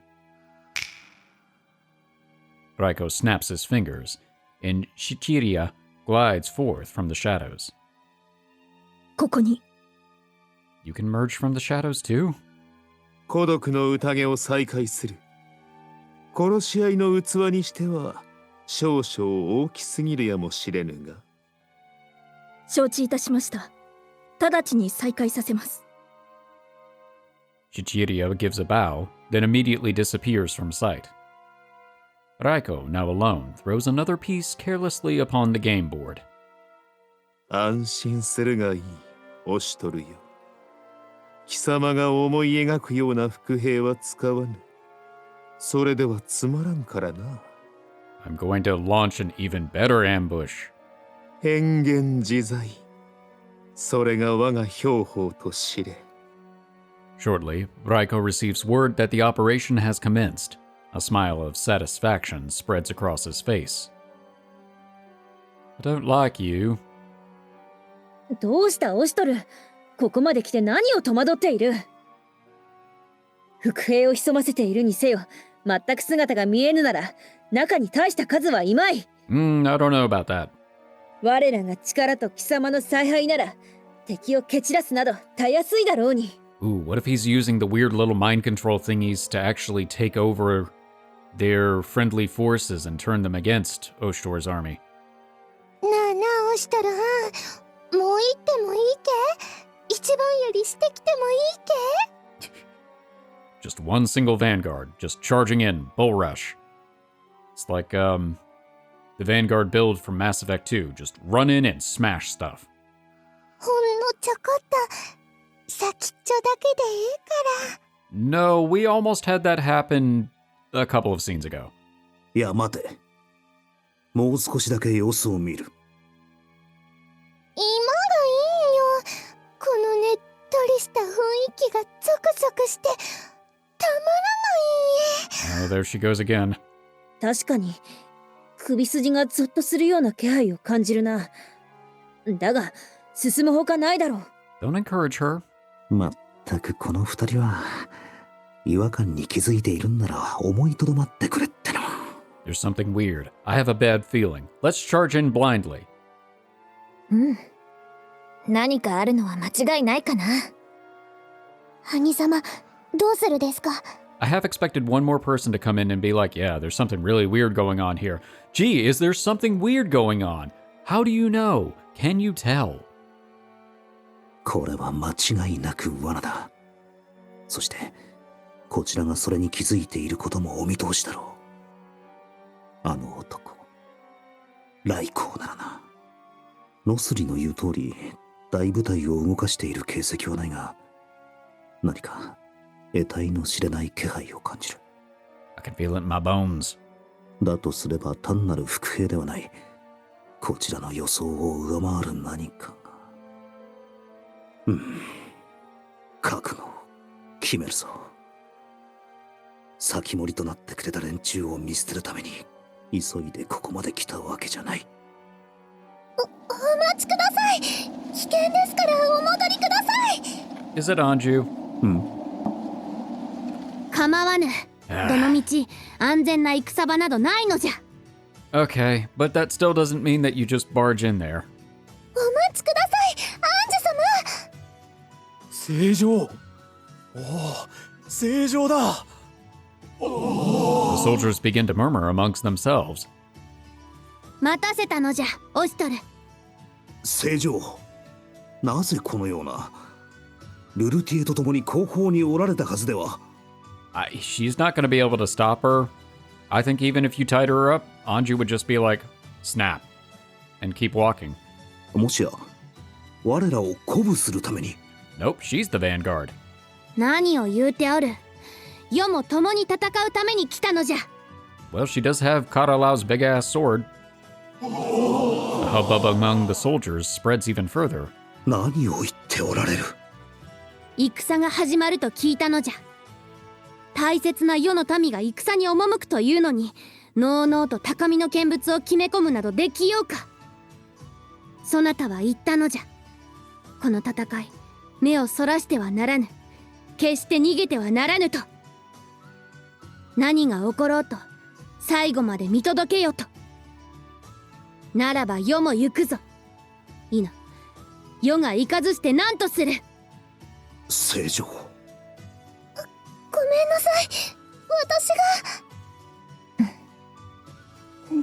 Raiko snaps his fingers, and Shichiria glides forth from the shadows. ここに。 You can merge from the shadows too? 孤独の宴を再開する。殺し合いの器にしては少々大きすぎるやもしれぬが。承知いたしました。直ちに再開させます。 Shichiria gives a bow, then immediately disappears from sight. Raiko, now alone, throws another piece carelessly upon the game board. 安心するがいい、オシュトルよ。貴様が思い描くような伏兵は使わぬ。それではつまらんからな。 I'm going to launch an even better ambush. 変幻自在。それが我が標法と知れ。 Shortly, Raiko receives word that the operation has commenced. A smile of satisfaction spreads across his face. I don't like you. どうしたオシトル。ここまで来て何を戸惑っている。伏兵を潜ませているにせよ、全く姿が見えぬなら中に大した数はいまい。I don't know about that. 我らが力と貴様の采配なら敵を蹴散らすなどたやすいだろうに。 Ooh, what if he's using the weird little mind control thingies to actually take over their friendly forces and turn them against Oshtor's army? なあなあオシトル、もう行ってもいいけ。一番よりしてきてもいいけ。 Just one single vanguard, just charging in, bull rush. It's like, the vanguard build from Mass Effect 2. Just run in and smash stuff. ほんのちょこっと先っちょだけでいいから。 No, we almost had that happen a couple of scenes ago. いや待て。もう少しだけ様子を見る。今がいいよ。このねっとりした雰囲気がゾクゾクしてたまらない。 Oh, there she goes again. 確かに首筋がゾッとするような気配を感じるな。だが進むほかないだろう。 Don't encourage her. まったくこの二人は違和感に気づいているんなら思いとどまってくれっての。 There's something weird. I have a bad feeling. Let's charge in blindly. 何かあるのは間違いないかな。兄様、どうするですか。 I have expected one more person to come in and be like, yeah, there's something really weird going on here. Gee, is there something weird going on? How do you know? Can you tell? これは間違いなく罠だ。そしてこちらがそれに気づいていることもお見通しだろう。あの男来光ならな。ノスリの言う通り大部隊を動かしている形跡はないが、何か得体の知れない気配を感じる。 I can feel it in my bones. だとすれば単なる伏兵ではない、こちらの予想を上回る何かが。覚悟を決めるぞ。先盛りとなってくれた連中を見捨てるために急いでここまで来たわけじゃない。お待ちください。危険ですからお戻りください。 Is it Anju? 構わぬ。どのみち安全な戦場などないのじゃ。 Okay, but that still doesn't mean that you just barge in there. お待ちください、アンジュ様。正常。おお、正常だ。 The soldiers begin to murmur amongst themselves. 待たせたのじゃ、オシトル。正常。なぜこのような。ルルティエと共に後方におられたはずでは。She's not going to be able to stop her. I think even if you tied her up, Anju would just be like, snap, and keep walking. もしや我らを鼓舞するために。 Nope, she's the vanguard. 何を言うておる。世も共に戦うために来たのじゃ。 Well, she does have Karalao's big-ass sword. The hubbub among the soldiers spreads even further. 何を言っておられる。戦が始まると聞いたのじゃ。大切な世の民が戦に赴くというのに、のうのうと高みの見物を決め込むなどできようか。そなたは言ったのじゃ。この戦い、目をそらしてはならぬ。決して逃げてはならぬと。何が起ころうと、最後まで見届けよと。ならば世も行くぞ。いな、世が行かずして何とする。正常。ごめんなさい、私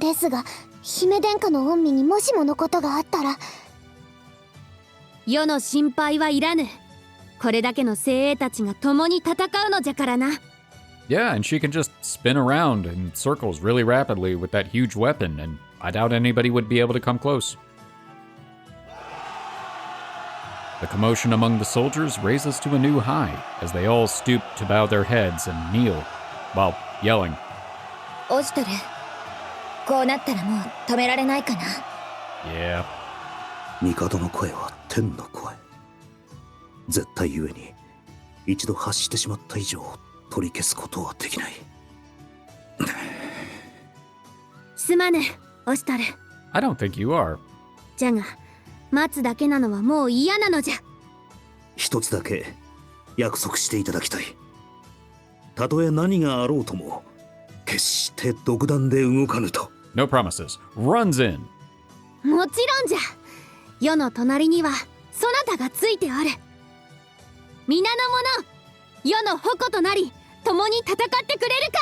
が。ですが、姫殿下の御身にもしものことがあったら。世の心配はいらぬ。これだけの精鋭たちが共に戦うのじゃからな。Yeah, and she can just spin around in circles really rapidly with that huge weapon, and I doubt anybody would be able to come close. The commotion among the soldiers raises to a new high as they all stoop to bow their heads and kneel, while yelling. オシトル、こうなったらもう止められないかな。 Yeah. 帝の声は天の声。絶対ゆえに一度発してしまった以上取り消すことはできない。すまぬ、オシトル。 I don't think you are. じゃが、待つだけなのはもう嫌なのじゃ。一つだけ約束していただきたい。たとえ何があろうとも決して独断で動かぬと。 No promises. Runs in. もちろんじゃ。世の隣にはそなたがついておる。皆の者、世の矛となり共に戦ってくれる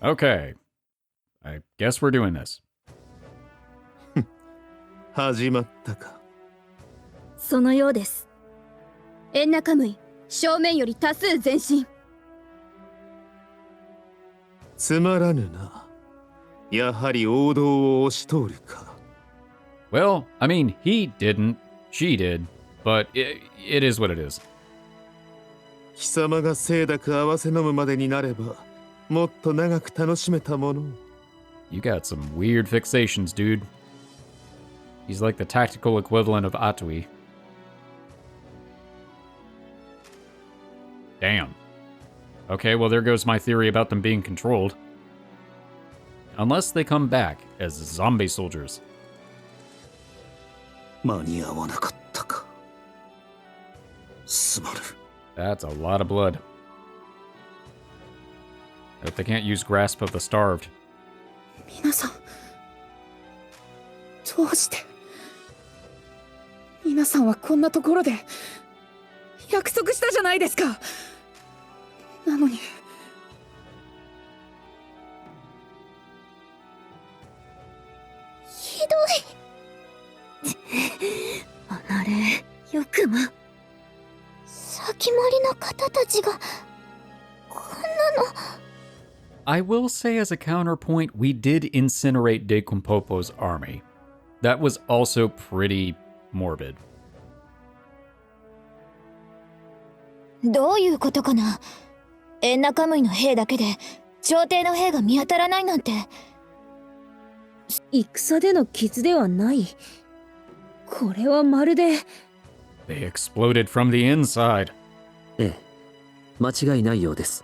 か。 Okay. I guess we're doing this. 始まったか。そのようです。エンナカムイ、正面より多数前進。つまらぬな。やはり王道を押し通るか。 Well, I mean, he didn't. She did. But it is what it is. 貴様が清濁合わせ飲むまでになれば、もっと長く楽しめたもの。You got some weird fixations, dude. He's like the tactical equivalent of Atui. Damn. Okay, well, there goes my theory about them being controlled. Unless they come back as zombie soldiers. 間に合わなかったか。すまぬ。 That's a lot of blood. I hope they can't use Grasp of the Starved. 皆さん、どうして皆さんはこんなところで約束したじゃないですか。なのにひどい。あなれ、よくも。先回りの方たちがこんな I will say as a counterpoint, we did incinerate Dekumpopo's army. That was also pretty morbid. どういうことかな。エンナカムイの兵だけで朝廷の兵が見当たらないなんて。戦での傷ではない。これはまるで。 They exploded from the inside. ええ、間違いないようです。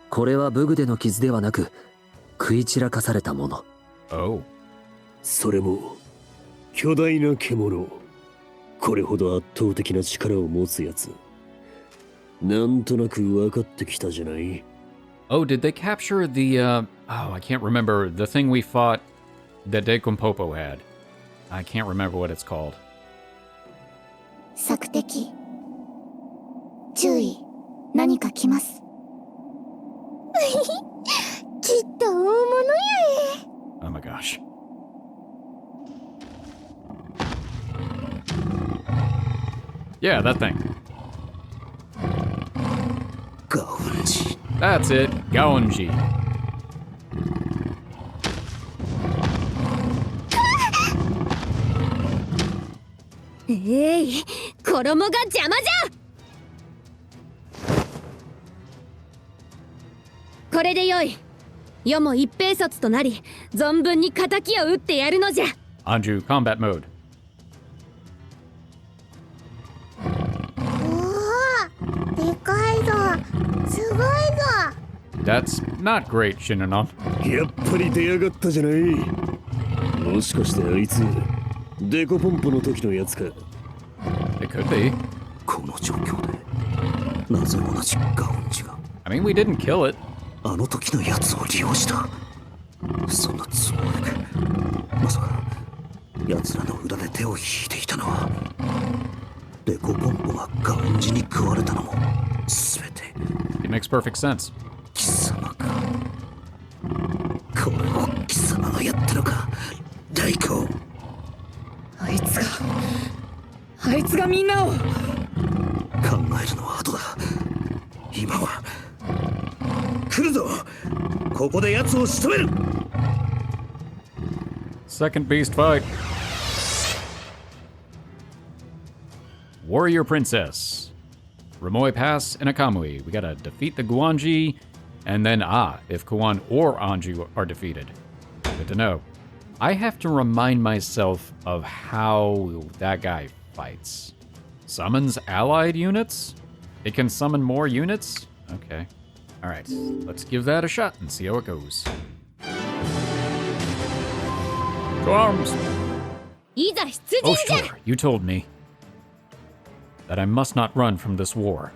これは武具での傷ではなく、食い散らかされたもの。Oh. それも巨大な獣。これほど圧倒的な力を持つやつ。なんとなく分かってきたじゃない。Oh, did they capture the, I can't remember, the thing we fought that Dekumpopo had. I can't remember what it's called. 索敵。注意、何か来ます。きっと大物やえ。 Oh my gosh. Yeah, that thing. Gaonji. That's it, Gaonji. Hey, 衣が邪魔じゃ。これでよい。世も一兵卒となり、存分に仇を撃ってやるのじゃ。Anju, combat mode. おお、でかいぞ。すごいぞ。That's not great, Shinanon. やっぱり出やがったじゃない。もしかしてあいつデコポンポの時のやつか。 It could be. この状況でなぜ同じガオンジが I mean, we didn't kill it. あの時のやつを利用した。そんな都合なく、まさか奴らの裏で手を引いていたのはデコポンポがガオンジに食われたのも全て It makes perfect sense. 貴様か。これを貴様がやったのか、ライコ。あいつがみんなを。考えるのは後だ。今は来るぞ。ここで奴を仕留める。 Second beast fight. Warrior Princess. Rumoy Pass, Ennakamuy. We gotta defeat the Guanji, and then if Kuon or Anju are defeated. Good to know. I have to remind myself of how that guy fights. Summons allied units? It can summon more units? Okay. Alright, let's give that a shot and see how it goes. To arms! いざ出陣じゃ。 Oshtor, you told me that I must not run from this war.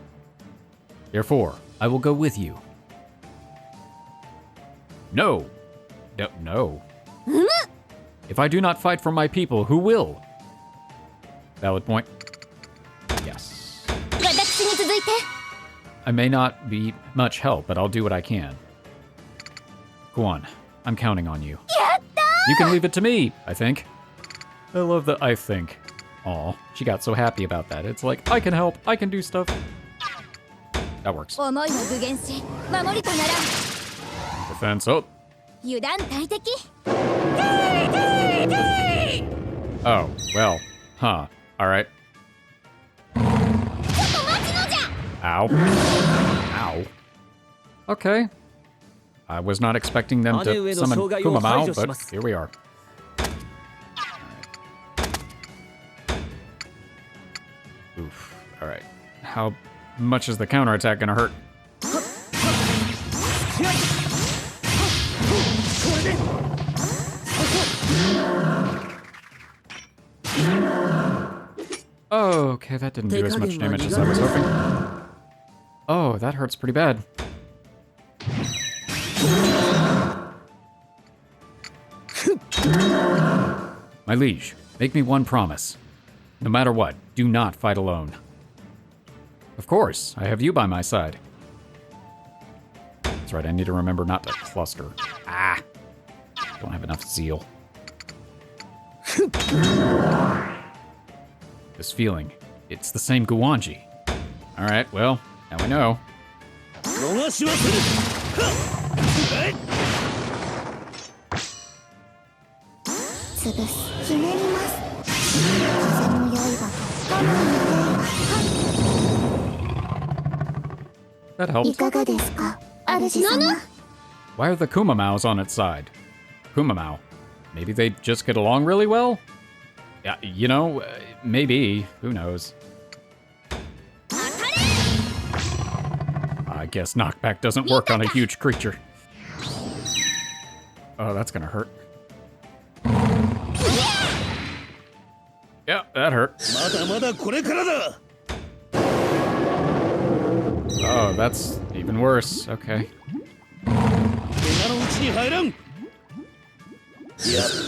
Therefore, I will go with you. No. No. If I do not fight for my people, who will? Valid point. Yes. 私に続いて。 I may not be much help, but I'll do what I can. Kuon, I'm counting on you. You can leave it to me, I think. I love the I think. Aw, she got so happy about that. It's like, I can help, I can do stuff. That works. 思いを具現し、守りとならん。 Defense up. 油断大敵。 Oh, well, huh. Alright. Ow. Ow. Okay. I was not expecting them to summon Kumamao, but here we are. Oof. Alright. How much is the counterattack gonna hurt? Oh, okay, that didn't do as much damage as I was hoping. Oh, that hurts pretty bad. My liege, make me one promise. No matter what, do not fight alone. Of course, I have you by my side. That's right, I need to remember not to cluster. Ah! Don't have enough zeal. This feeling, it's the same Guanji. Alright, well, now we know. 逃しはせぬ。潰す。ひねります。風の刃と我慢 That の helped. いかがですか、主様。 Why are the Kumamaos on its side? Kumamao. Maybe they just get along really well? Yeah, you know, maybe. Who knows? I guess knockback doesn't work on a huge creature. Oh, that's gonna hurt. Yeah, that hurt. まだまだこれからだ。 Oh, that's even worse. Okay. 怪我のうちに入らん。やっ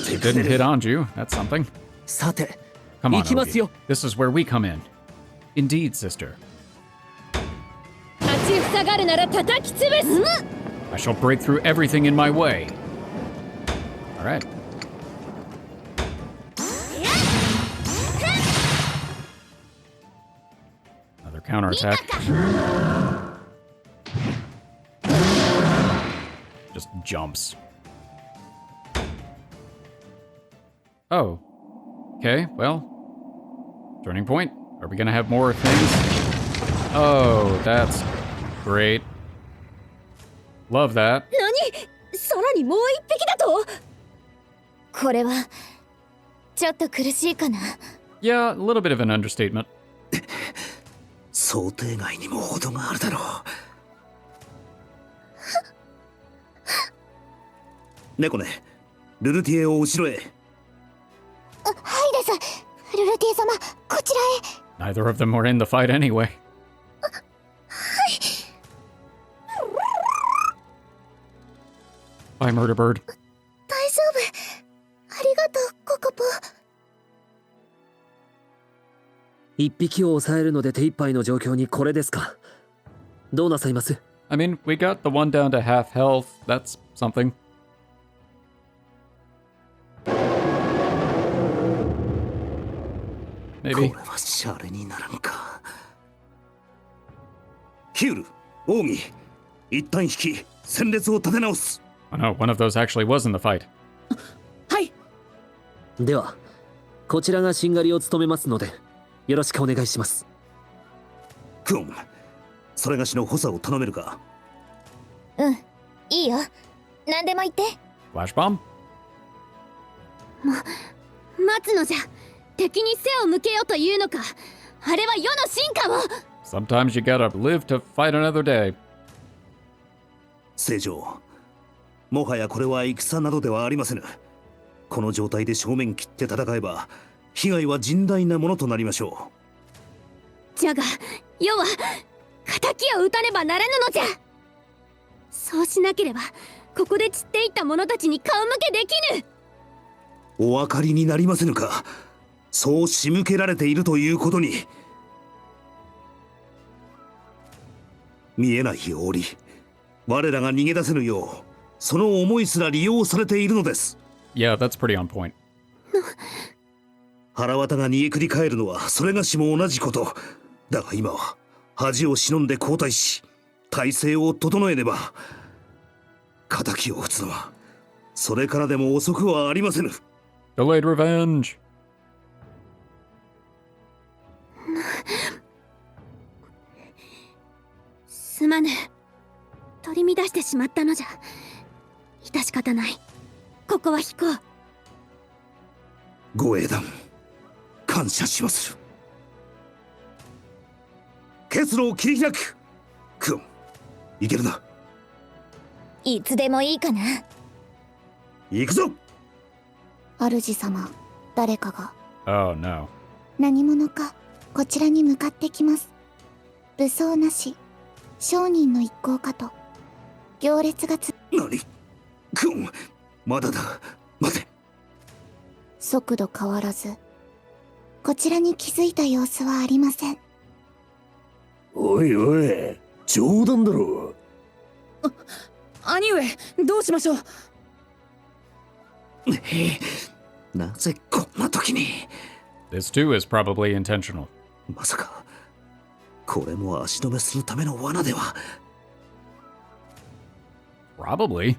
て It く didn't れ hit Anju. That's something. さて Come on, 行きますよ。 Ogi. This is where we come in. Indeed, sister. 立ちふさがるなら叩き潰す。 I shall break through everything in my way. All right. Another counterattack. Just jumps. Oh. Okay, well. Turning point. Are we gonna have more things? Oh, that's great. Love that. 何？さらにもう一匹だと？これはちょっと苦しいかな。 Yeah, a little bit of an understatement. 想定外にも程があるだろう。猫ね、ルルティエを後ろへ。はいです。ルルティ様、こちらへ。 Neither of them were in the fight anyway. Bye, Murder Bird. 大丈夫。ありがとう、ココポ。一匹を抑えるので手一杯の状況にこれですか。どうなさいます？ I mean, we got the one down to half health. That's something. Maybe. これはシャレにならんか。ヒュール、奥義、一旦引き、戦列を立て直す。Oh no, one of those actually was in the fight. はい。ではこちらがしんがりを務めますのでよろしくお願いします。クオン、それがしの補佐を頼めるか。うん、いいよ。何でも言って。 Flash bomb? 待つのじゃ。敵に背を向けようというのか。あれは世の進化を。 Sometimes you gotta live to fight another day. 正常。もはやこれは戦などではありませぬ。この状態で正面切って戦えば被害は甚大なものとなりましょじゃが、世は敵を撃たねばならぬのじゃ。そうしなければ、ここで散っていった者たちに顔向けできぬ。う。お分かりになりませぬか。そう仕向けられているということに。見えない折、我らが逃げ出せぬよう、その思いすら利用されているのです。Yeah, that's pretty on point. 腹渡が逃げくり返るのはそれがしも同じこと。だが今は恥を忍んで交代し、体勢を整えねば。仇を討つのはそれからでも遅くはありませぬ。 Delayed revenge. すまぬ。取り乱してしまったのじゃ。致し方ない。ここは引こう。ご英断感謝しまする。結露を切り開く。クオン、いけるな。いつでもいいかな。行くぞ。主様、誰かが。 Oh no. 何者かこちらに向かってきます。武装なし、商人の一行かと。行列が何？クオン、まだだ。待て。速度変わらず、こちらに気づいた様子はありません。おいおい、冗談だろ。兄上、どうしましょう。なぜこんな時に。 This too is probably intentional. まさかこれも足止めするための罠では。Probably.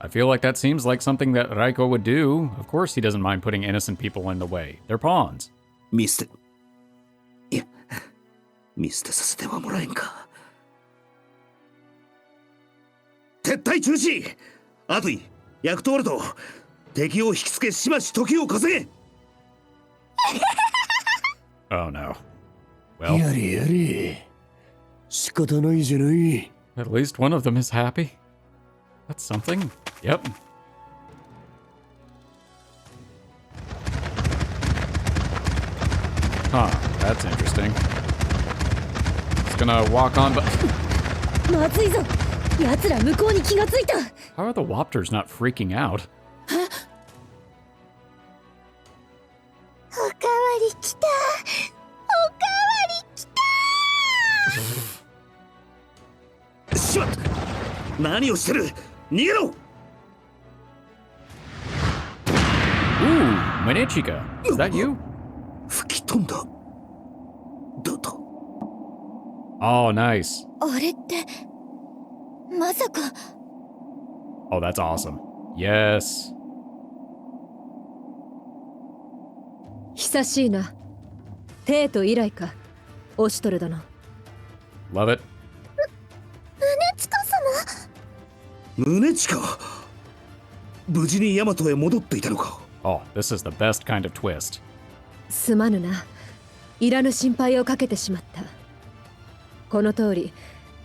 I feel like that seems like something that Raiko would do. Of course he doesn't mind putting innocent people in the way. They're pawns. 見捨て。いや、見捨てさせてはもらえんか。撤退中止。アトイ、ヤクトールと敵を引きつけしばし時を稼げ。Oh no. Well, やれやれ。仕方ないじゃない。at least one of them is happy. That's something. Yep. Huh, that's interesting. It's gonna walk on, but まずいぞ。奴ら向こうに気がついた。 how are the Wopters not freaking out? おかわり来た。おかわり来た。しまった。何をしてる。逃げろ。 Ooh, Manichika. Is that you? 吹き飛んだ。だと。 Oh, nice. あれってまさか。 Oh, that's awesome. Yes. 久しいな。テート以来か。オシトル殿。 Love it. 宗近様。宗近。無事にヤマトへ戻っていたのか。 Oh, this is the best kind of twist. すまぬな。いらぬ心配をかけてしまった。この通り、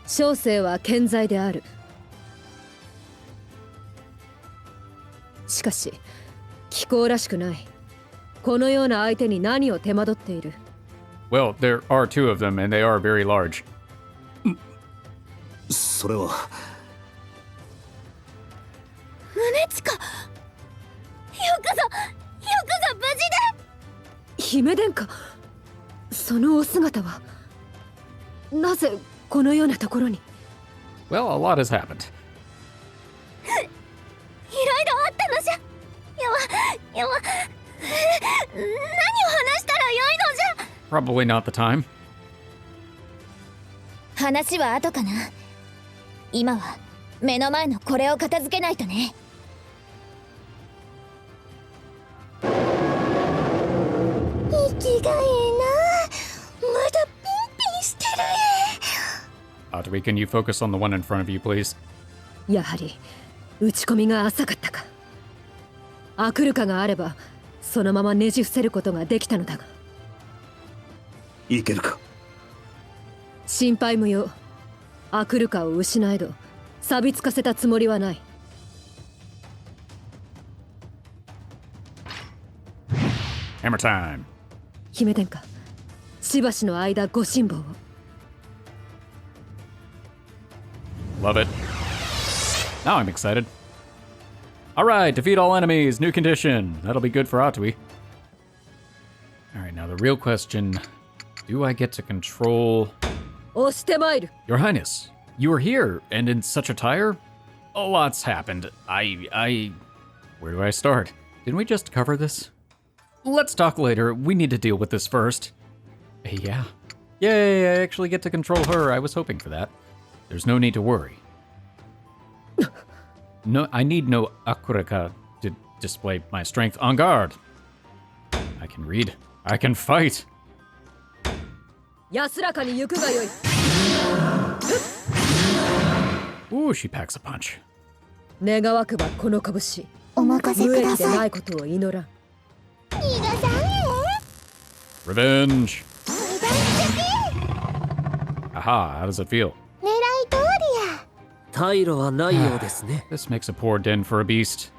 小生は健在である。しかし、気候らしくない。このような相手に何を手間取っている。Well, there are two of them, and they are very large. それは。宗近。よくぞ無事で。姫殿下、そのお姿はなぜこのようなところに。 Well, a lot has happened. いろいろあったのじゃ。やま何を話したらよいのじゃ。 Probably not the time. 話は後かな。今は目の前のこれを片付けないとね。息がいいな。まだピンピンしてる。 Atui, can you focus on the one in front of you, please? やはり打ち込みが浅かったか。アクルカがあればそのままねじ伏せることができたのだが。いけるか。心配無用。アクルカを失えど錆びつかせたつもりはない。 Hammer time. 姫殿下、しばしの間ご辛抱を。 Love it. Now I'm excited. Alright, defeat all enemies. New condition. That'll be good for Atui. Alright, now the real question. Do I get to control... 押してまいる。 Your Highness, you are here, and in such attire? A lot's happened. Where do I start? Didn't we just cover this? Let's talk later. We need to deal with this first. Yeah. Yay, I actually get to control her. I was hoping for that. There's no need to worry. No, I need no Akuraka to display my strength. On guard. I can read. I can fight. 安らかに行くがよい。 Ooh, she packs a punch. 願わくばこの拳。お任せ無益でくださ。ないいことを祈らん。逃がさね Revenge. Aha, how does it feel? 狙い通りや。退路はないようですね。 This makes a poor den for a beast.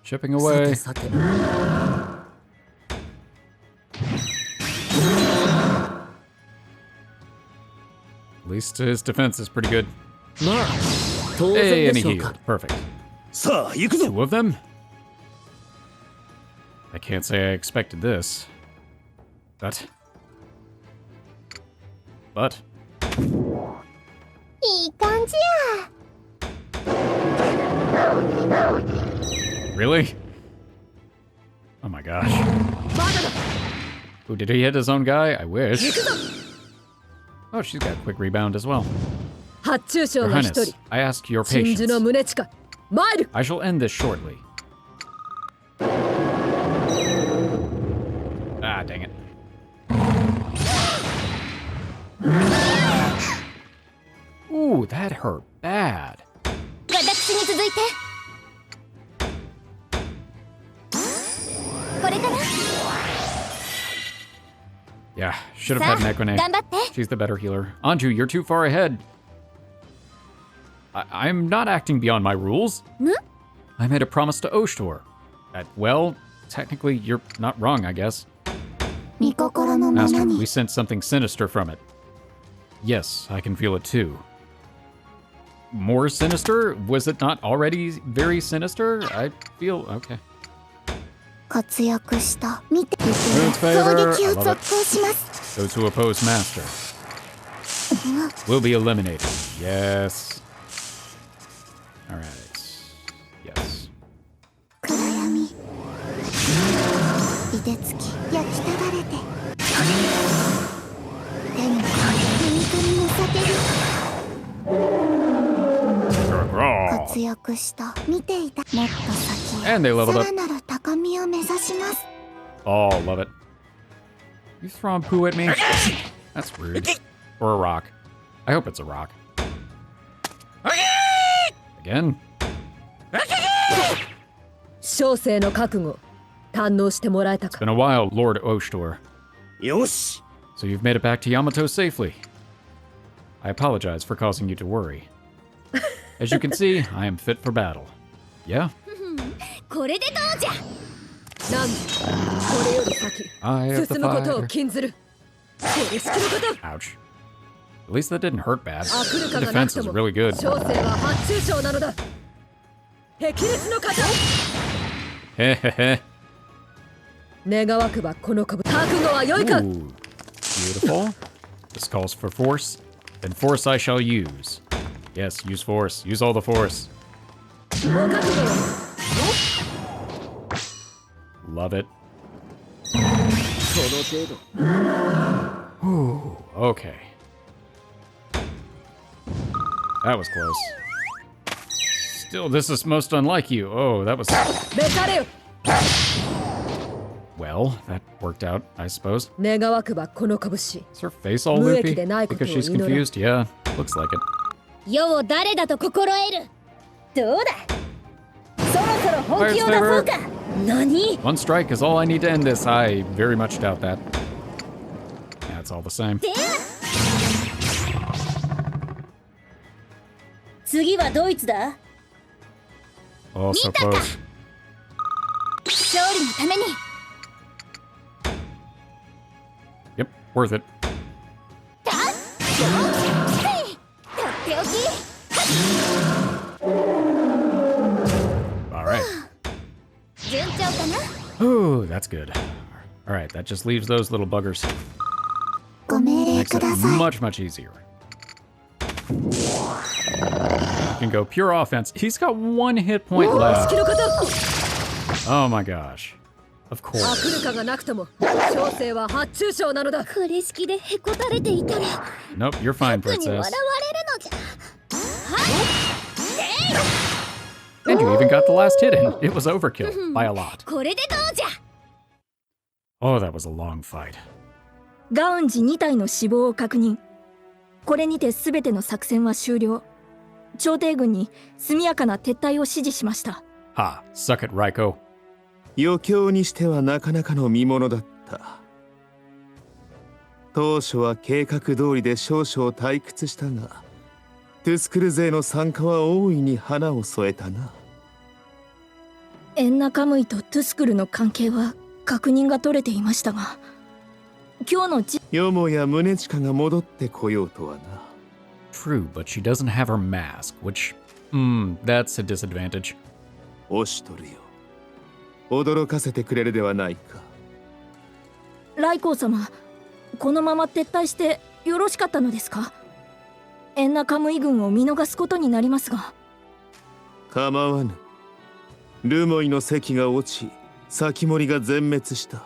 Chipping さ away. てさて。 At least his defense is pretty good. まあ、当 Hey, 然 and で he しょうか healed. Perfect. さあ行くぞ。 Two of them? I can't say I expected this. But. いい感じや。Really? Oh my gosh. Ooh, did he hit his own guy? I wish. Oh, she's got quick rebound as well. 発注将 Your が一 Highness, 人 I ask your 真珠 patience. の胸地か参る I shall end this shortly. Ah, dang it. Ooh, that hurt bad. 私に続いてこれから Yeah, should have had Nekone. 頑張って She's the better healer. Anju, you're too far ahead. I'm not acting beyond my rules. I made a promise to Oshtor. Well, technically, you're not wrong, I guess. 見心のま Master, まに we sense something sinister from it. Yes, I can feel it too. More sinister? Was it not already very sinister? I feel okay. 活躍した見て Moon's 攻 favor. 撃 I を love 続 it. 行します Those who oppose Master will be eliminated. Yes. All right. Yes. 暗闇凍てつき焼きただれて手に踏み込みの叫び 活躍した見ていたもっと先 And they leveled さ up. らなる高みを目指します Oh, love it. You throwing poo at me? That's rude. Or a rock. I hope it's a rock. Again? 小生の覚悟堪能してもらえた It's か been a while, Lord Oshtor. よし So you've made it back to Yamato safely. I apologize for causing you to worry. As you can see, I am fit for battle. Yeah? これでどうじゃなんこれより先 I have the 進むことを fire. 禁ずるこれ式のこと Ouch. At least that didn't hurt bad. あくる The かがな defense くと is も really good. 小生は発注将なのだ霹靂の型 Hehehe. 願わくばこの株覚悟は良いか Ooh. Beautiful. This calls for force. Then force I shall use. Yes, use force. Use all the force. ご覚悟を Love it. この程度 Ooh, okay. That was close. Still, this is most unlike you. Oh, that was... 召されよ Well, that worked out, I suppose. 願わくばこの拳 Is her face all 無 loopy? 益でないことを Because she's 祈らん confused? Yeah, looks like it. 世を誰だと心得るどうだそろそろ本気を出そうか何 One strike is all I need to end this. I very much doubt that. Yeah, it's all the same. では次はドイツだ Oh, so close. 勝利のために Yep, worth it. とっておき All right. 順調かな Ooh, that's good. All right, that just leaves those little buggers. ご命令 Makes く it ださい much, much easier. Can go pure offense. He's got 1 hit point 式 left. のこと Oh my gosh. Of あ course. くるかがなくとも小生は発注将なのだこれ式でへこたれていたら Nope, you're fine, 特に笑われる princess. のじゃ And you even got the last hit in. It was overkill by a lot. これでどうじゃ Oh, that was a long fight. ガウンジ2体の死亡を確認。これにて全ての作戦は終了。朝廷軍に速やかな撤退を指示しました。 Ha, suck it, Raiko. 余興にしてはなかなかの見ものだった。当初は計画通りで少々退屈したが、トゥスクル勢の参加は大いに花を添えたな。エンナカムイとトゥスクルの関係は確認が取れていましたが、今日のよもや宗近が戻ってこようとはな。True, but she doesn't have her mask, which, that's a disadvantage. オシュトルよ、驚かせてくれるではないか。ライコー様、このまま撤退してよろしかったのですか？エンナカムイ軍を見逃すことになりますが。構わぬ。ルモイの席が落ち、先森が全滅した。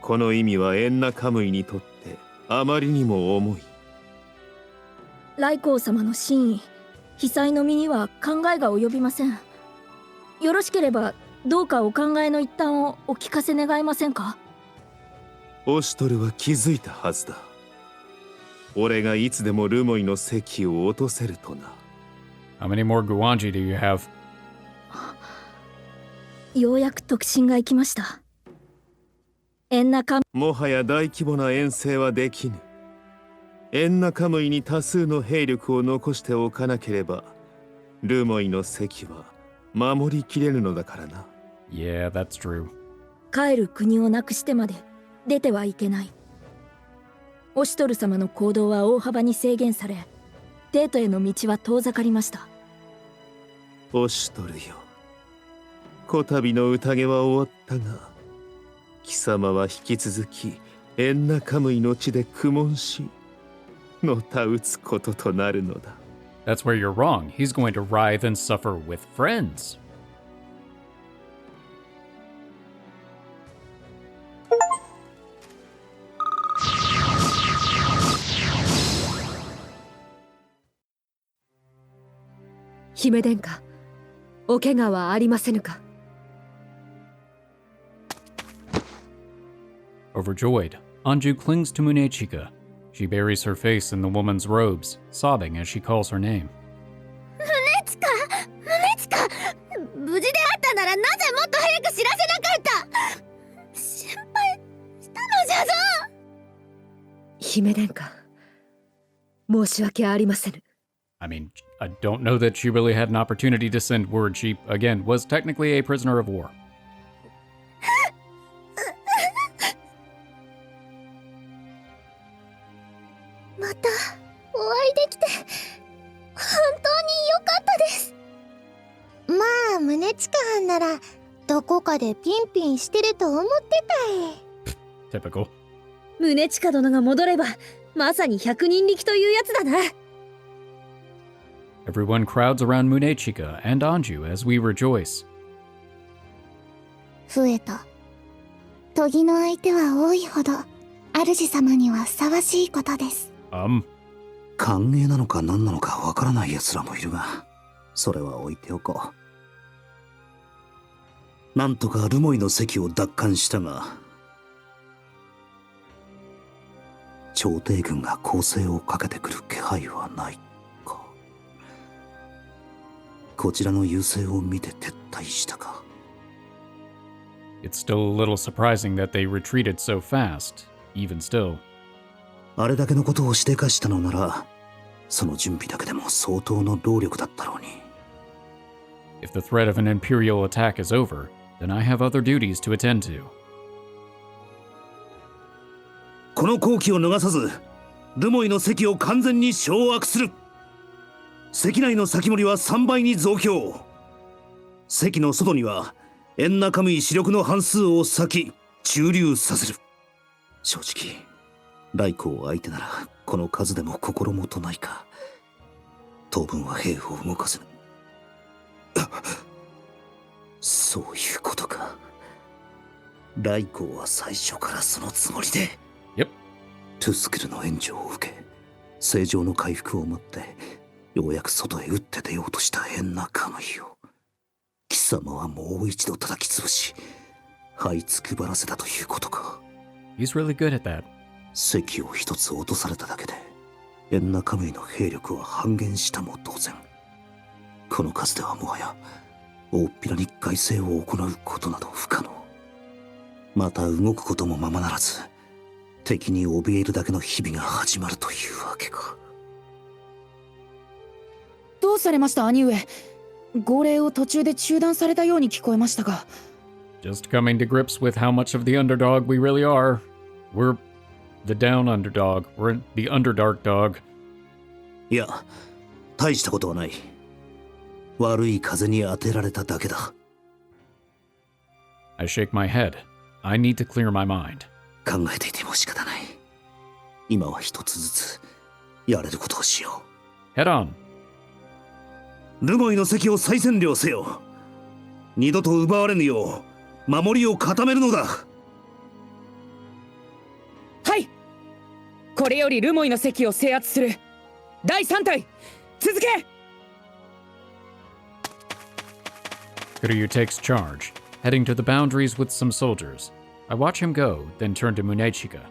この意味はエンナカムイにとってあまりにも重い。来光様の真意、被災の身には考えが及びません。よろしければどうかお考えの一端をお聞かせ願えませんか。オシュトルは気づいたはずだ。俺がいつでもルモイの席を落とせるとな。How many more Guanji do you have? ようやく特進が行きました。エンナカムイ、もはや大規模な遠征はできぬ。エンナカムイに多数の兵力を残しておかなければ、ルモイの席は守りきれぬのだからな。Yeah, that's true. 帰る国をなくしてまで出てはいけない。オシュトル様の行動は大幅に制限され、デートへの道は遠ざかりました。オシュトルよ、こたびの宴は終わったが、貴様は引き続きエンナカムイの地で苦悶し、のたうつこととなるのだ。That's where you're wrong. He's going to writhe and suffer with friends. Hime Denka, お怪我はありませぬか? Overjoyed, Anju clings to Munechika. She buries her face in the woman's robes, sobbing as she calls her name. 宗近、無事であったならなぜもっと早く知らせなかった。心配したのじゃぞ。Hime Denka, 申し訳ありませぬ。I mean, I don't know that she really had an opportunity to send word. She, again, was technically a prisoner of war. またお会いできて本当に良かったです。まあ宗近藩ならどこかでピンピンしてると思ってたい。Typical. 宗近殿が戻ればまさに百人力というやつだな。Everyone crowds around Munechika and Anju as we rejoice. 増えた。研ぎの相手は多いほど主様にはふさわしいことです。歓迎なのか何なのかわからない奴らもいるが、それは置いておこう。なんとかルモイの席を奪還したが、朝廷軍が攻勢をかけてくる気配はないか。こちらの優勢を見て撤退したか。It's still a little surprising that they retreated so fast, even still. あれだけのことをしでかしたのなら、その準備だけでも相当の労力だったろうに。If the threat of an Imperial attack is over, then I have other duties to attend to. この好機を逃さず、ルモイの席を完全に掌握する。席内の先森は3倍に増強。席の外にはエンナカムイ主力の半数を割き駐留させる。正直ライコを相手ならこの数でも心もとないか。当分は兵を動かせぬ。そういうことか。ライコは最初からそのつもりで。Yep. トゥスクルの援助を受け、正常の回復を待ってようやく外へ打って出ようとしたエンナカムイを貴様はもう一度叩き潰し這いつくばらせたということか。 He's really good at that. 席を一つ落とされただけでエンナカムイの兵力は半減したも同然。この数ではもはや大っぴらに改正を行うことなど不可能。また動くこともままならず敵に怯えるだけの日々が始まるというわけか。どうされました兄上。号令を途中で中断されたように聞こえましたが。 Just coming to grips with how much of the underdog we really are. We're the down underdog. We're the underdark dog. いや、大したことはない。悪い風に当てられただけだ。I shake my head. I need to clear my mind. 考えていても仕方ない。今は一つずつやれることをしよう。Head on. ルモイの席を再占領せよ。二度と奪われぬよう守りを固めるのだ。はい。これよりルモイの席を制圧する。第3隊続け。 Kuryu takes charge, heading to the boundaries with some soldiers. I watch him go, then turn to Munechika.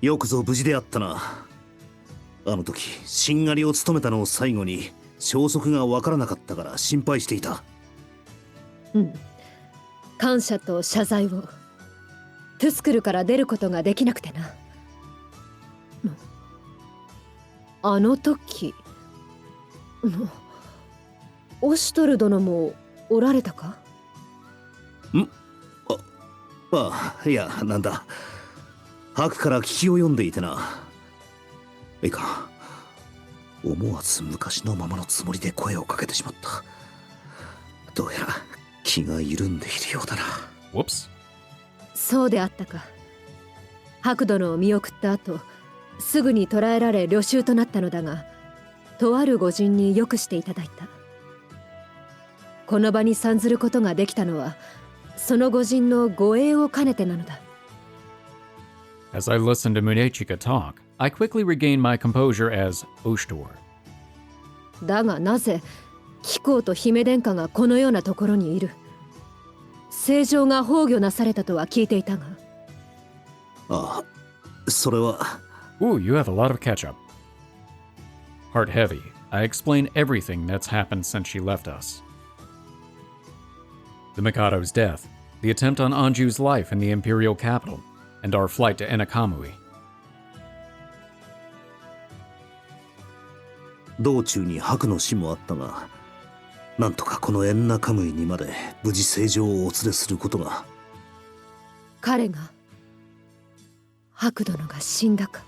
よくぞ無事であったな。あの時しんがりを務めたのを最後に消息がわからなかったから心配していた。うん。感謝と謝罪を。トゥスクルから出ることができなくてな。あの時オシュトル殿もおられたか？いや、なんだ。白から聞きを読んでいてな。いかん。思わず昔のままのつもりで声をかけてしまった。どうやら気が緩んでいるようだな。Whoops. そうであったか。白殿を見送った後、すぐに捕らえられ虜囚となったのだが、とある御仁によくしていただいた。この場に参ずることができたのは、その御仁の護衛を兼ねてなのだ。As I listen to Munechika talk, I quickly regain my composure as Oshtor. だがなぜ貴公と姫殿下がこのようなところにいる？政情が崩御なされたとは聞いていたが。ああ、それは。Ooh, you have a lot of catch-up. Heart heavy, I explain everything that's happened since she left us. The Mikado's death, the attempt on Anju's life in the imperial capital, and our flight to Ennakamuy. 道中に白の死もあったが、なんとかこのエンナカムイにまで無事正常をお連れすることが。彼が白殿が死んだか？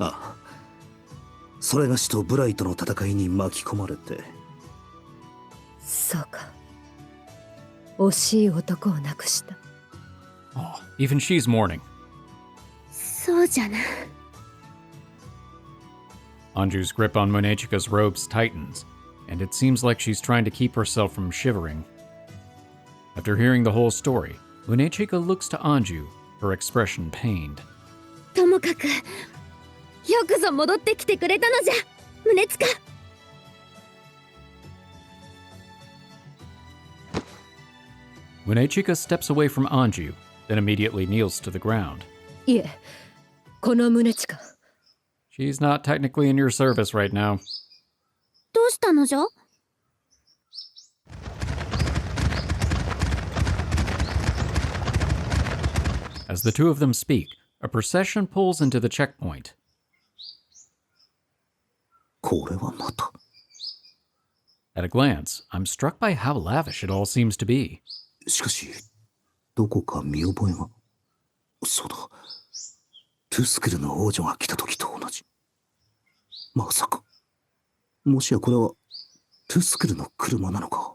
ああ、それがしとブライとの戦いに巻き込まれて。そうか。惜しい男を亡くした。Oh, even she's mourning. そうじゃな。Anju's grip on Munechika's robes tightens, and it seems like she's trying to keep herself from shivering. After hearing the whole story, Munechika looks to Anju, her expression pained. ともかく、よくぞ戻ってきてくれたのじゃ、宗近。Munechika steps away from Anju, then immediately kneels to the ground. いえ、この宗近。She's not technically in your service right now. どうしたのじゃ？ As the two of them speak, a procession pulls into the checkpoint. これはまた。At a glance, I'm struck by how lavish it all seems to be. しかし、どこか見覚えが。そうだ。トゥスクルの王女が来た時と同じ。まさか。もしやこれは、トゥスクルの車なのか。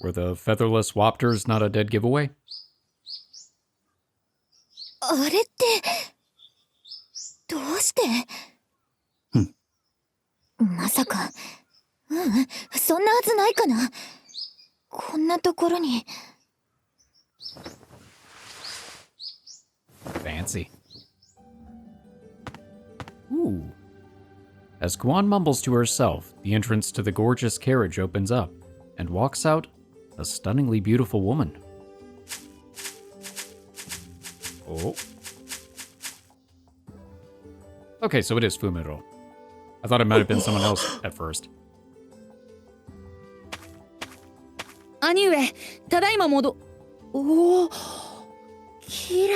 Were the featherless Wapters not a dead giveaway? あれってどうして？まさか、そんなはずないかな。こんなところに。Fancy. Ooh. As Kuon mumbles to herself, the entrance to the gorgeous carriage opens up, and walks out a stunningly beautiful woman. Oh. Okay, so it is Fumiro. I thought it might have been someone else at first. 兄上、ただいま戻。おお、綺麗。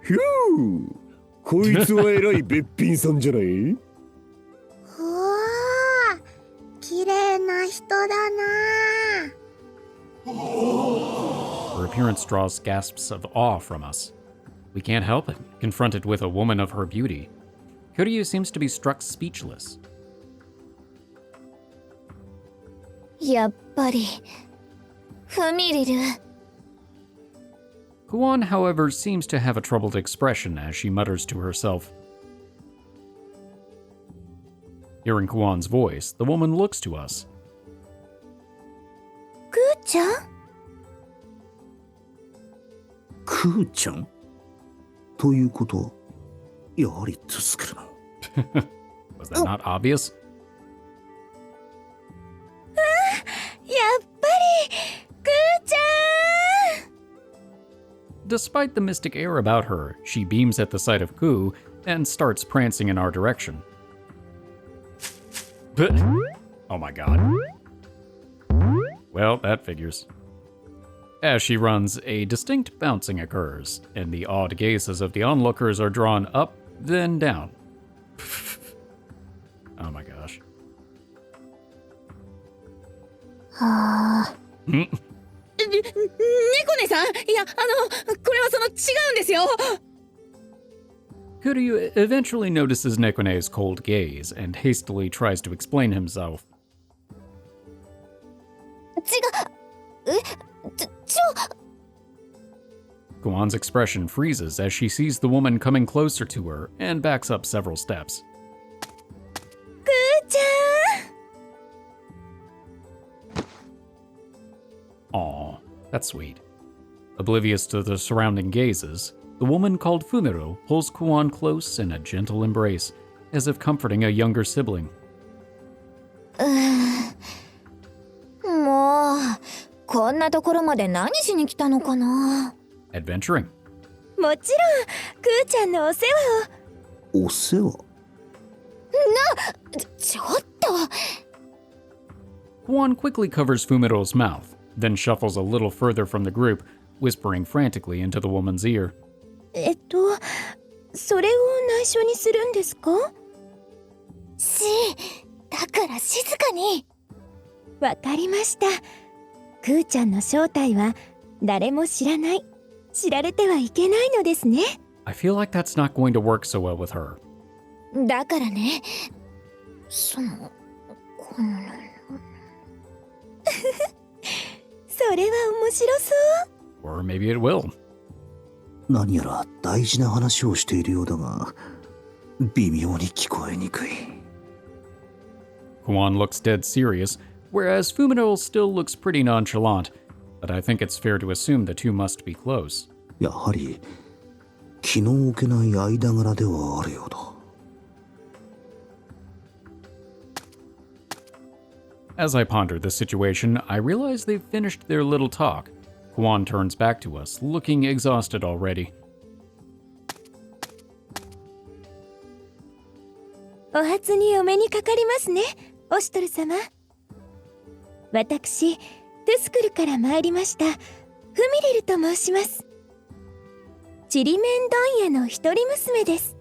ひゅー、こいつは偉いべっぴんさんじゃない？うわー、綺麗な人だな。Her appearance draws gasps of awe from us. We can't help it, confronted with a woman of her beauty. Kuryu seems to be struck speechless. やっぱりフミリル。Kuon, however, seems to have a troubled expression as she mutters to herself. Hearing Kuon's voice, the woman looks to us. くーちゃんクーちゃんということは、やはり続けるの。Was that not obvious? やっぱりくーちゃん Despite the mystic air about her, she beams at the sight of Ku and starts prancing in our direction. Oh my god. Well, that figures. As she runs, a distinct bouncing occurs, and the awed gazes of the onlookers are drawn up, then down. Oh my gosh. 猫姉さん、いや、これはその違うんですよ。Kuryu eventually notices Nekone's cold gaze and hastily tries to explain himself. ちょ Kuon's expression freezes as she sees the woman coming closer to her and backs up several steps. くーちゃん Aw, that's sweet. Oblivious to the surrounding gazes, the woman called Fumero pulls Kuon close in a gentle embrace, as if comforting a younger sibling. もうこんなところまで何しに来たのかな。 Adventuring. もちろんくーちゃんのお世話を。お世話？ちょっと Kuon quickly covers Fumero's mouth, then shuffles a little further from the group, whispering frantically into the woman's ear. それを内緒にするんですか？だから静かに。わかりました。くーちゃんの正体は誰も知らない。知られてはいけないのですね。I feel like that's not going to work so well with her. だからね、そのそれは面白そう。 Or maybe it will. 何やら大事な話をしているようだが、微妙に聞こえにくい。Kuon looks dead serious, whereas Fumero still looks pretty nonchalant, but I think it's fair to assume the two must be close. やはり気の置けない間柄ではあるようだ。As I ponder the situation, I realize they've finished their little talk. Kuon turns back to us, looking exhausted already. お初にお目にかかりますね、オシュトル様。私、トゥスクルから参りました、フミリルと申します。ちりめん問屋の一人娘です。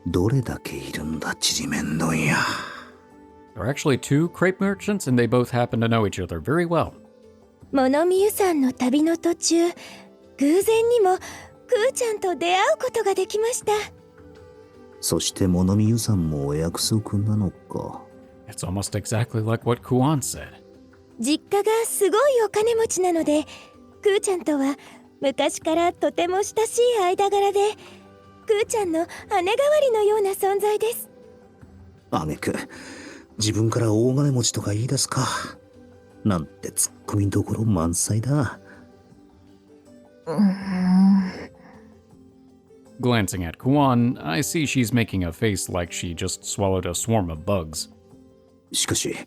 どれだけいるんだ、ちりめん問屋。There are actually two crepe merchants, and they both happen to know each other very well. 物見湯さんの旅の途中、偶然にもクーちゃんと出会うことができました。そして物見湯さんもお約束なのか。It's almost exactly like what Kuon said. 実家がすごいお金持ちなので、クーちゃんとは昔からとても親しい間柄で、クーちゃんの姉代わりのような存在です。あげく自分から大金持ちとか言い出すか。なんてツッコミどころ満載だ。Glancing at Kuon, I see she's making a face like she just swallowed a swarm of bugs. しかし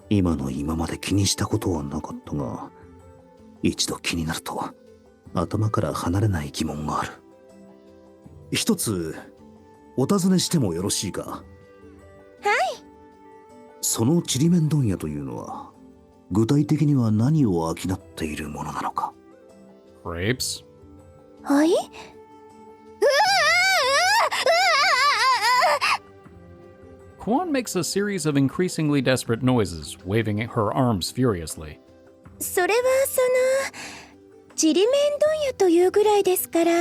今の今まで気にしたことはなかったが、一度気になると頭から離れない疑問がある。一つお尋ねしてもよろしいか。はい。そのちりめん問屋というのは具体的には何を商っているものなのか。 Crepes? はい。Kuon makes a series of increasingly desperate noises, waving her arms furiously. それはちりめん問屋というぐらいですから。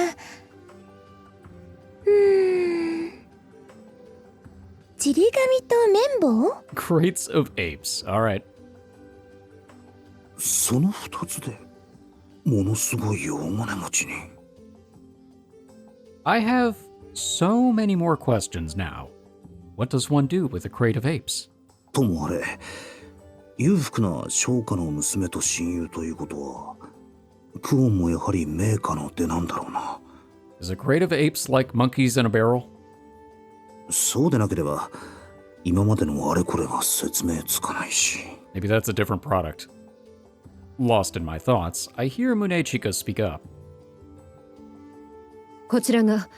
ちり紙と綿棒？ Crates of apes, alright. その二つでものすごい大金持ちに。I have so many more questions now. What does one do with a crate of apes? ともあれ、裕福な商家の娘と親友ということは、クオンもやはり名家の出なんだろうな。Is a crate of apes like monkeys in a barrel? そうでなければ、今までのあれこれが説明つかないし。Maybe that's a different product. Lost in my thoughts, I hear Munechika speak up. こちらが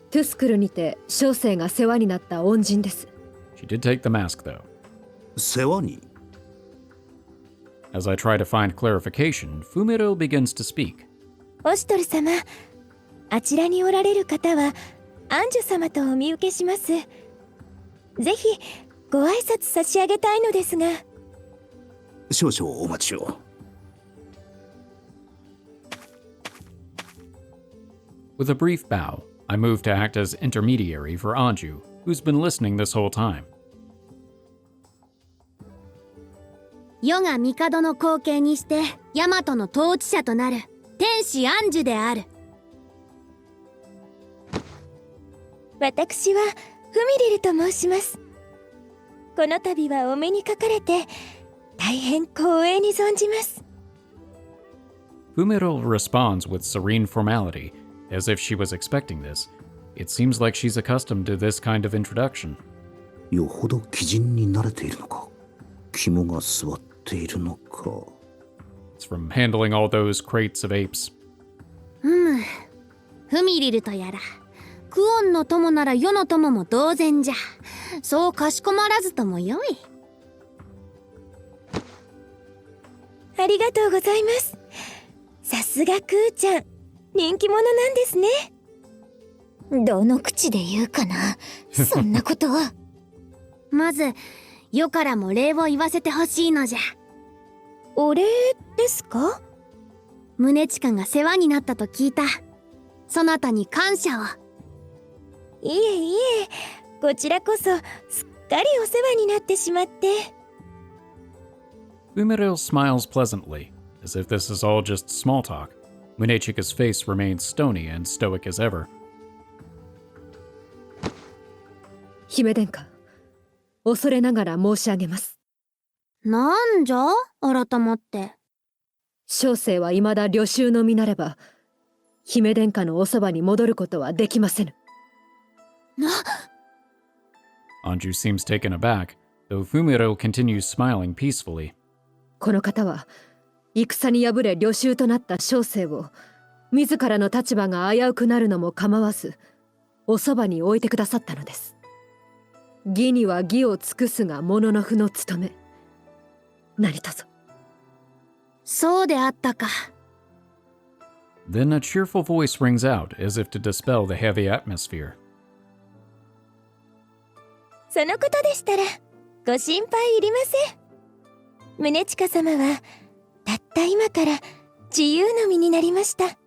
トゥスクルにて小生が世話になった恩人です。 She did take the mask, though. 世話に As I try to find clarification, Fumiro begins to speak. オシトル様、あちらにおられる方はアンジュ様とお見受けします。ぜひご挨拶差し上げたいのですが。少々お待ちを。With a brief bow, I move to act as intermediary for Anju, who's been listening this whole time. 世が帝の後継にしてヤマトの統治者となる天使アンジュである。私はフミリルと申します。この度はお目にかかれて大変光栄に存じます。Fumiro responds with serene formality, as if she was expecting this. It seems like she's accustomed to this kind of introduction. よほど貴人に慣れているのか、肝が据わっているのか。It's from handling all those crates of apes. フミリルとやらクオンの友なら世の友も同然じゃ。そうかしこまらずともよい。ありがとうございます。さすがクーちゃん、人気者なんですね。どの口で言うかな、そんなことは。まず世からも礼を言わせてほしいのじゃ。お礼ですか？宗近が世話になったと聞いた。そなたに感謝を。いえいえ、こちらこそすっかりお世話になってしまって。Fumiro smiles pleasantly, as if this is all just small talk. Munechika's face remains stony and stoic as ever. 姫殿下、恐れながら申し上げます。なんじゃ改まって。小生は未だ旅衆の身なれば、姫殿下のおそばに戻ることはできませぬ。Anju seems taken aback, though Fumiro continues smiling peacefully. この方は戦に敗れ旅衆となった小生を自らの立場が危うくなるのも構わずおそばに置いてくださったのです。義には義を尽くすがもののふの務め。何とぞ。そうであったか。Then a cheerful voice rings out, as if to dispel the heavy atmosphere. そのことでしたらご心配いりません。宗近様はたった今から自由の身になりました。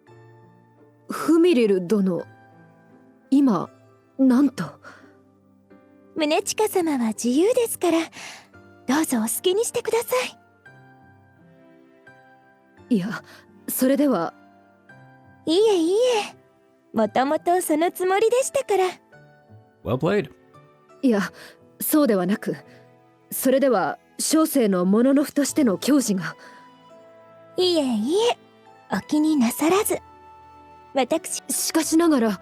フミリル殿、今なんと。宗近様は自由ですから、どうぞお好きにしてください。いや、それでは。いえいえ、もともとそのつもりでしたから。Well played. いや、そうではなく、それでは小生のもののふとしての矜持が。いえいえ、お気になさらず。私、しかしながら。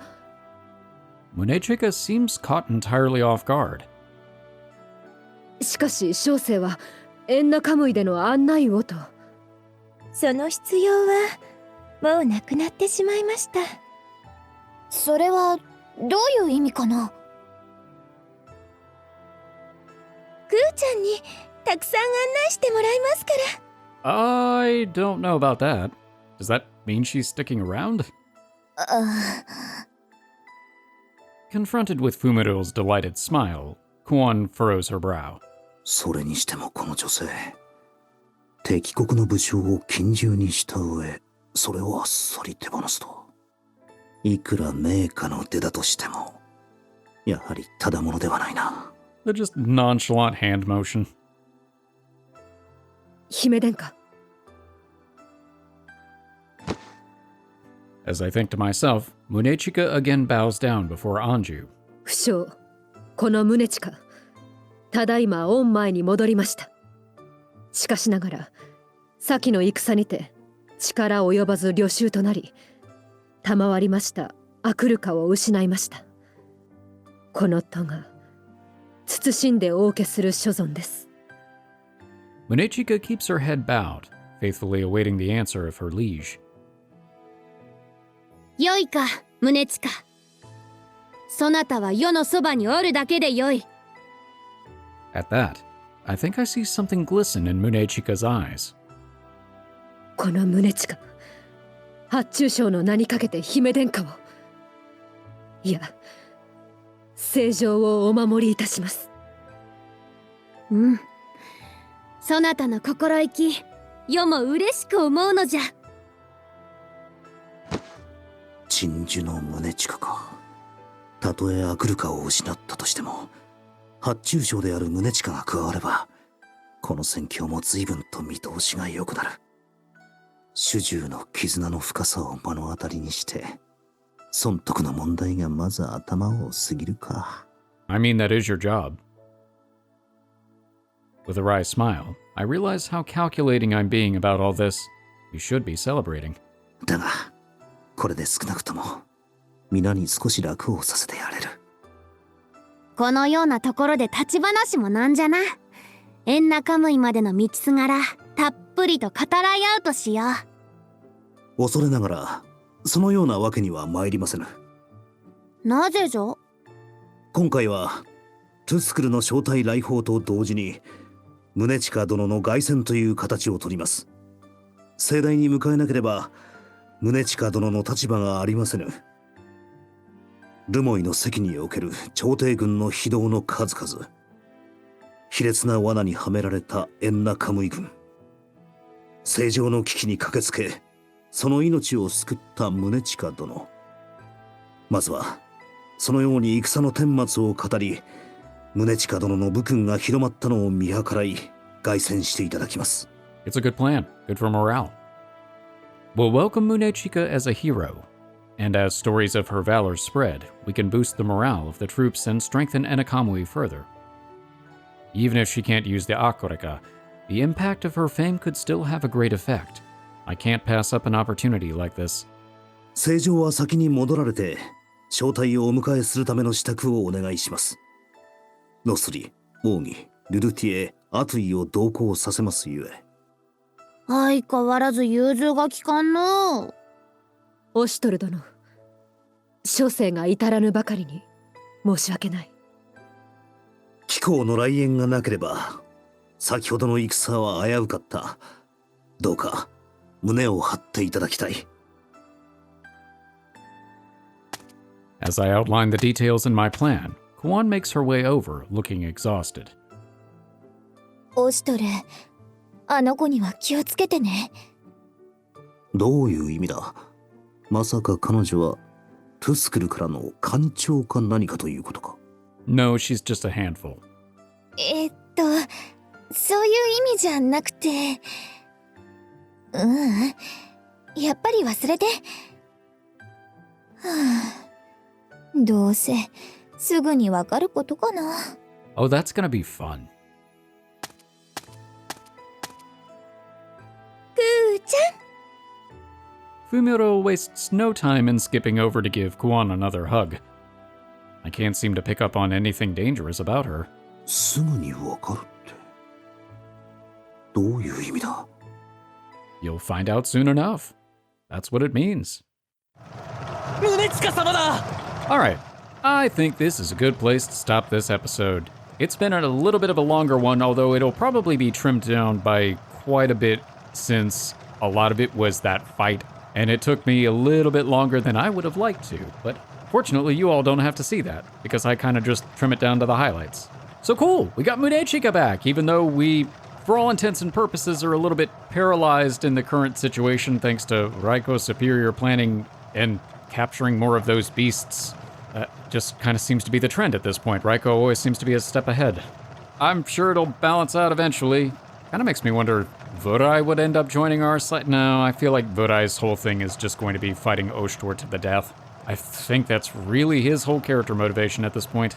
Munechika seems caught entirely off guard. しかし小生はエンナカムイでの案内をと。その必要はもうなくなってしまいました。それはどういう意味かな。クーちゃんにたくさん案内してもらいますから。I don't know about that. Does that mean she's sticking around? Confronted with Fumiro's delighted smile, Kuon furrows her brow. それにしてもこの女性、敵国の武将を近習にした上、それをあっさり手放すと。いくら名家の出だとしても、やはりただものではないな。The just nonchalant hand motion. 姫殿下。As I think to myself, Munechika again bows down before Anju. 不将、この宗近、ただいま御前に戻りました。しかしながら、先の戦にて力及ばず領袖となり、賜りましたアクルカを失いました。この戸が慎んでお受けする所存です。Munechika keeps her head bowed, faithfully awaiting the answer of her liege. よいか、宗近。そなたは世のそばにおるだけでよい。At that, I think I see something glisten in Munechika's eyes. この宗近、発注将の名にかけて姫殿下を、いや、正常をお守りいたします。うん。そなたの心意気、世も嬉しく思うのじゃ。鎮守の宗近か。たとえアクルカを失ったとしても、発注将である宗近が加われば、この戦況も随分と見通しが良くなる。主従の絆の深さを目の当たりにして、損得の問題がまず頭を過ぎるか。I mean, that is your job. With a wry smile, I realize how calculating I'm being about all this. You should be celebrating. だが、これで少なくとも皆に少し楽をさせてやれる。このようなところで立ち話もなんじゃな。Ennakamuyまでの道すがらたっぷりと語らい合うとしよう。恐れながらそのようなわけには参りませぬ。なぜじゃ。今回はトゥスクルの招待来訪と同時に宗近殿の凱旋という形をとります。盛大に迎えなければ宗近殿の立場がありませぬ。ルモイの関における朝廷軍の非道の数々、卑劣な罠にはめられたEnnakamuy軍、正常の危機に駆けつけその命を救った宗近殿。まずはそのように戦の顛末を語り、宗近殿の武勲が広まったのを見計らい凱旋していただきます。 It's a good plan. Good for morale. We'll welcome Munechika as a hero, and as stories of her valor spread, we can boost the morale of the troops and strengthen Ennakamuy further. Even if she can't use the Akureka, the impact of her fame could still have a great effect. I can't pass up an opportunity like this. 正常は先に戻られて招待をお迎えするための支度をお願いします。ノスリ、オーギ、ルルティエ、アトゥイを同行させますゆえ。相変わらず融通が利かんの。オシュトル殿、諸生が至らぬばかりに申し訳ない。貴公の来縁がなければ先ほどの戦は危うかった。どうか胸を張っていただきたい。As I outline the details in my plan, Kuon makes her way over, looking exhausted. オシュトル、あの子には気をつけてね。どういう意味だ。まさか彼女はトゥスクルからの艦長か何かということか。 No, she's just a handful. そういう意味じゃなくて、やっぱり忘れて。どうせすぐにわかることかな。Oh, that's gonna be fun. ちゃん。Fumiro wastes no time in skipping over to give Kuon another hug. I can't seem to pick up on anything dangerous about her. すぐにわかるってどういう意味だ。 You'll find out soon enough. That's what it means. 宗近様だ。 Alright, I think this is a good place to stop this episode. It's been a little bit of a longer one, although it'll probably be trimmed down by quite a bit since a lot of it was that fight, and it took me a little bit longer than I would have liked to, but fortunately you all don't have to see that, because I kind of just trim it down to the highlights. So cool, we got Munechika back, even though we, for all intents and purposes, are a little bit paralyzed in the current situation thanks to Raiko's superior planning and capturing more of those beasts. That just kind of seems to be the trend at this point. Raiko always seems to be a step ahead. I'm sure it'll balance out eventually. Kind of makes me wonder Vurai would end up joining our side. No, I feel like Vurai's whole thing is just going to be fighting Oshtor to the death. I think that's really his whole character motivation at this point.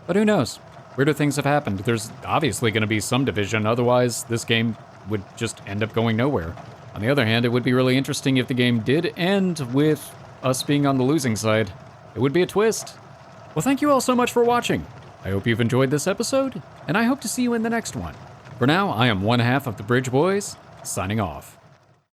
But who knows? Weirder things have happened. There's obviously going to be some division, otherwise this game would just end up going nowhere. On the other hand, it would be really interesting if the game did end with us being on the losing side. It would be a twist. Well, thank you all so much for watching. I hope you've enjoyed this episode, and I hope to see you in the next one. For now, I am one half of the Bridge Boys, signing off.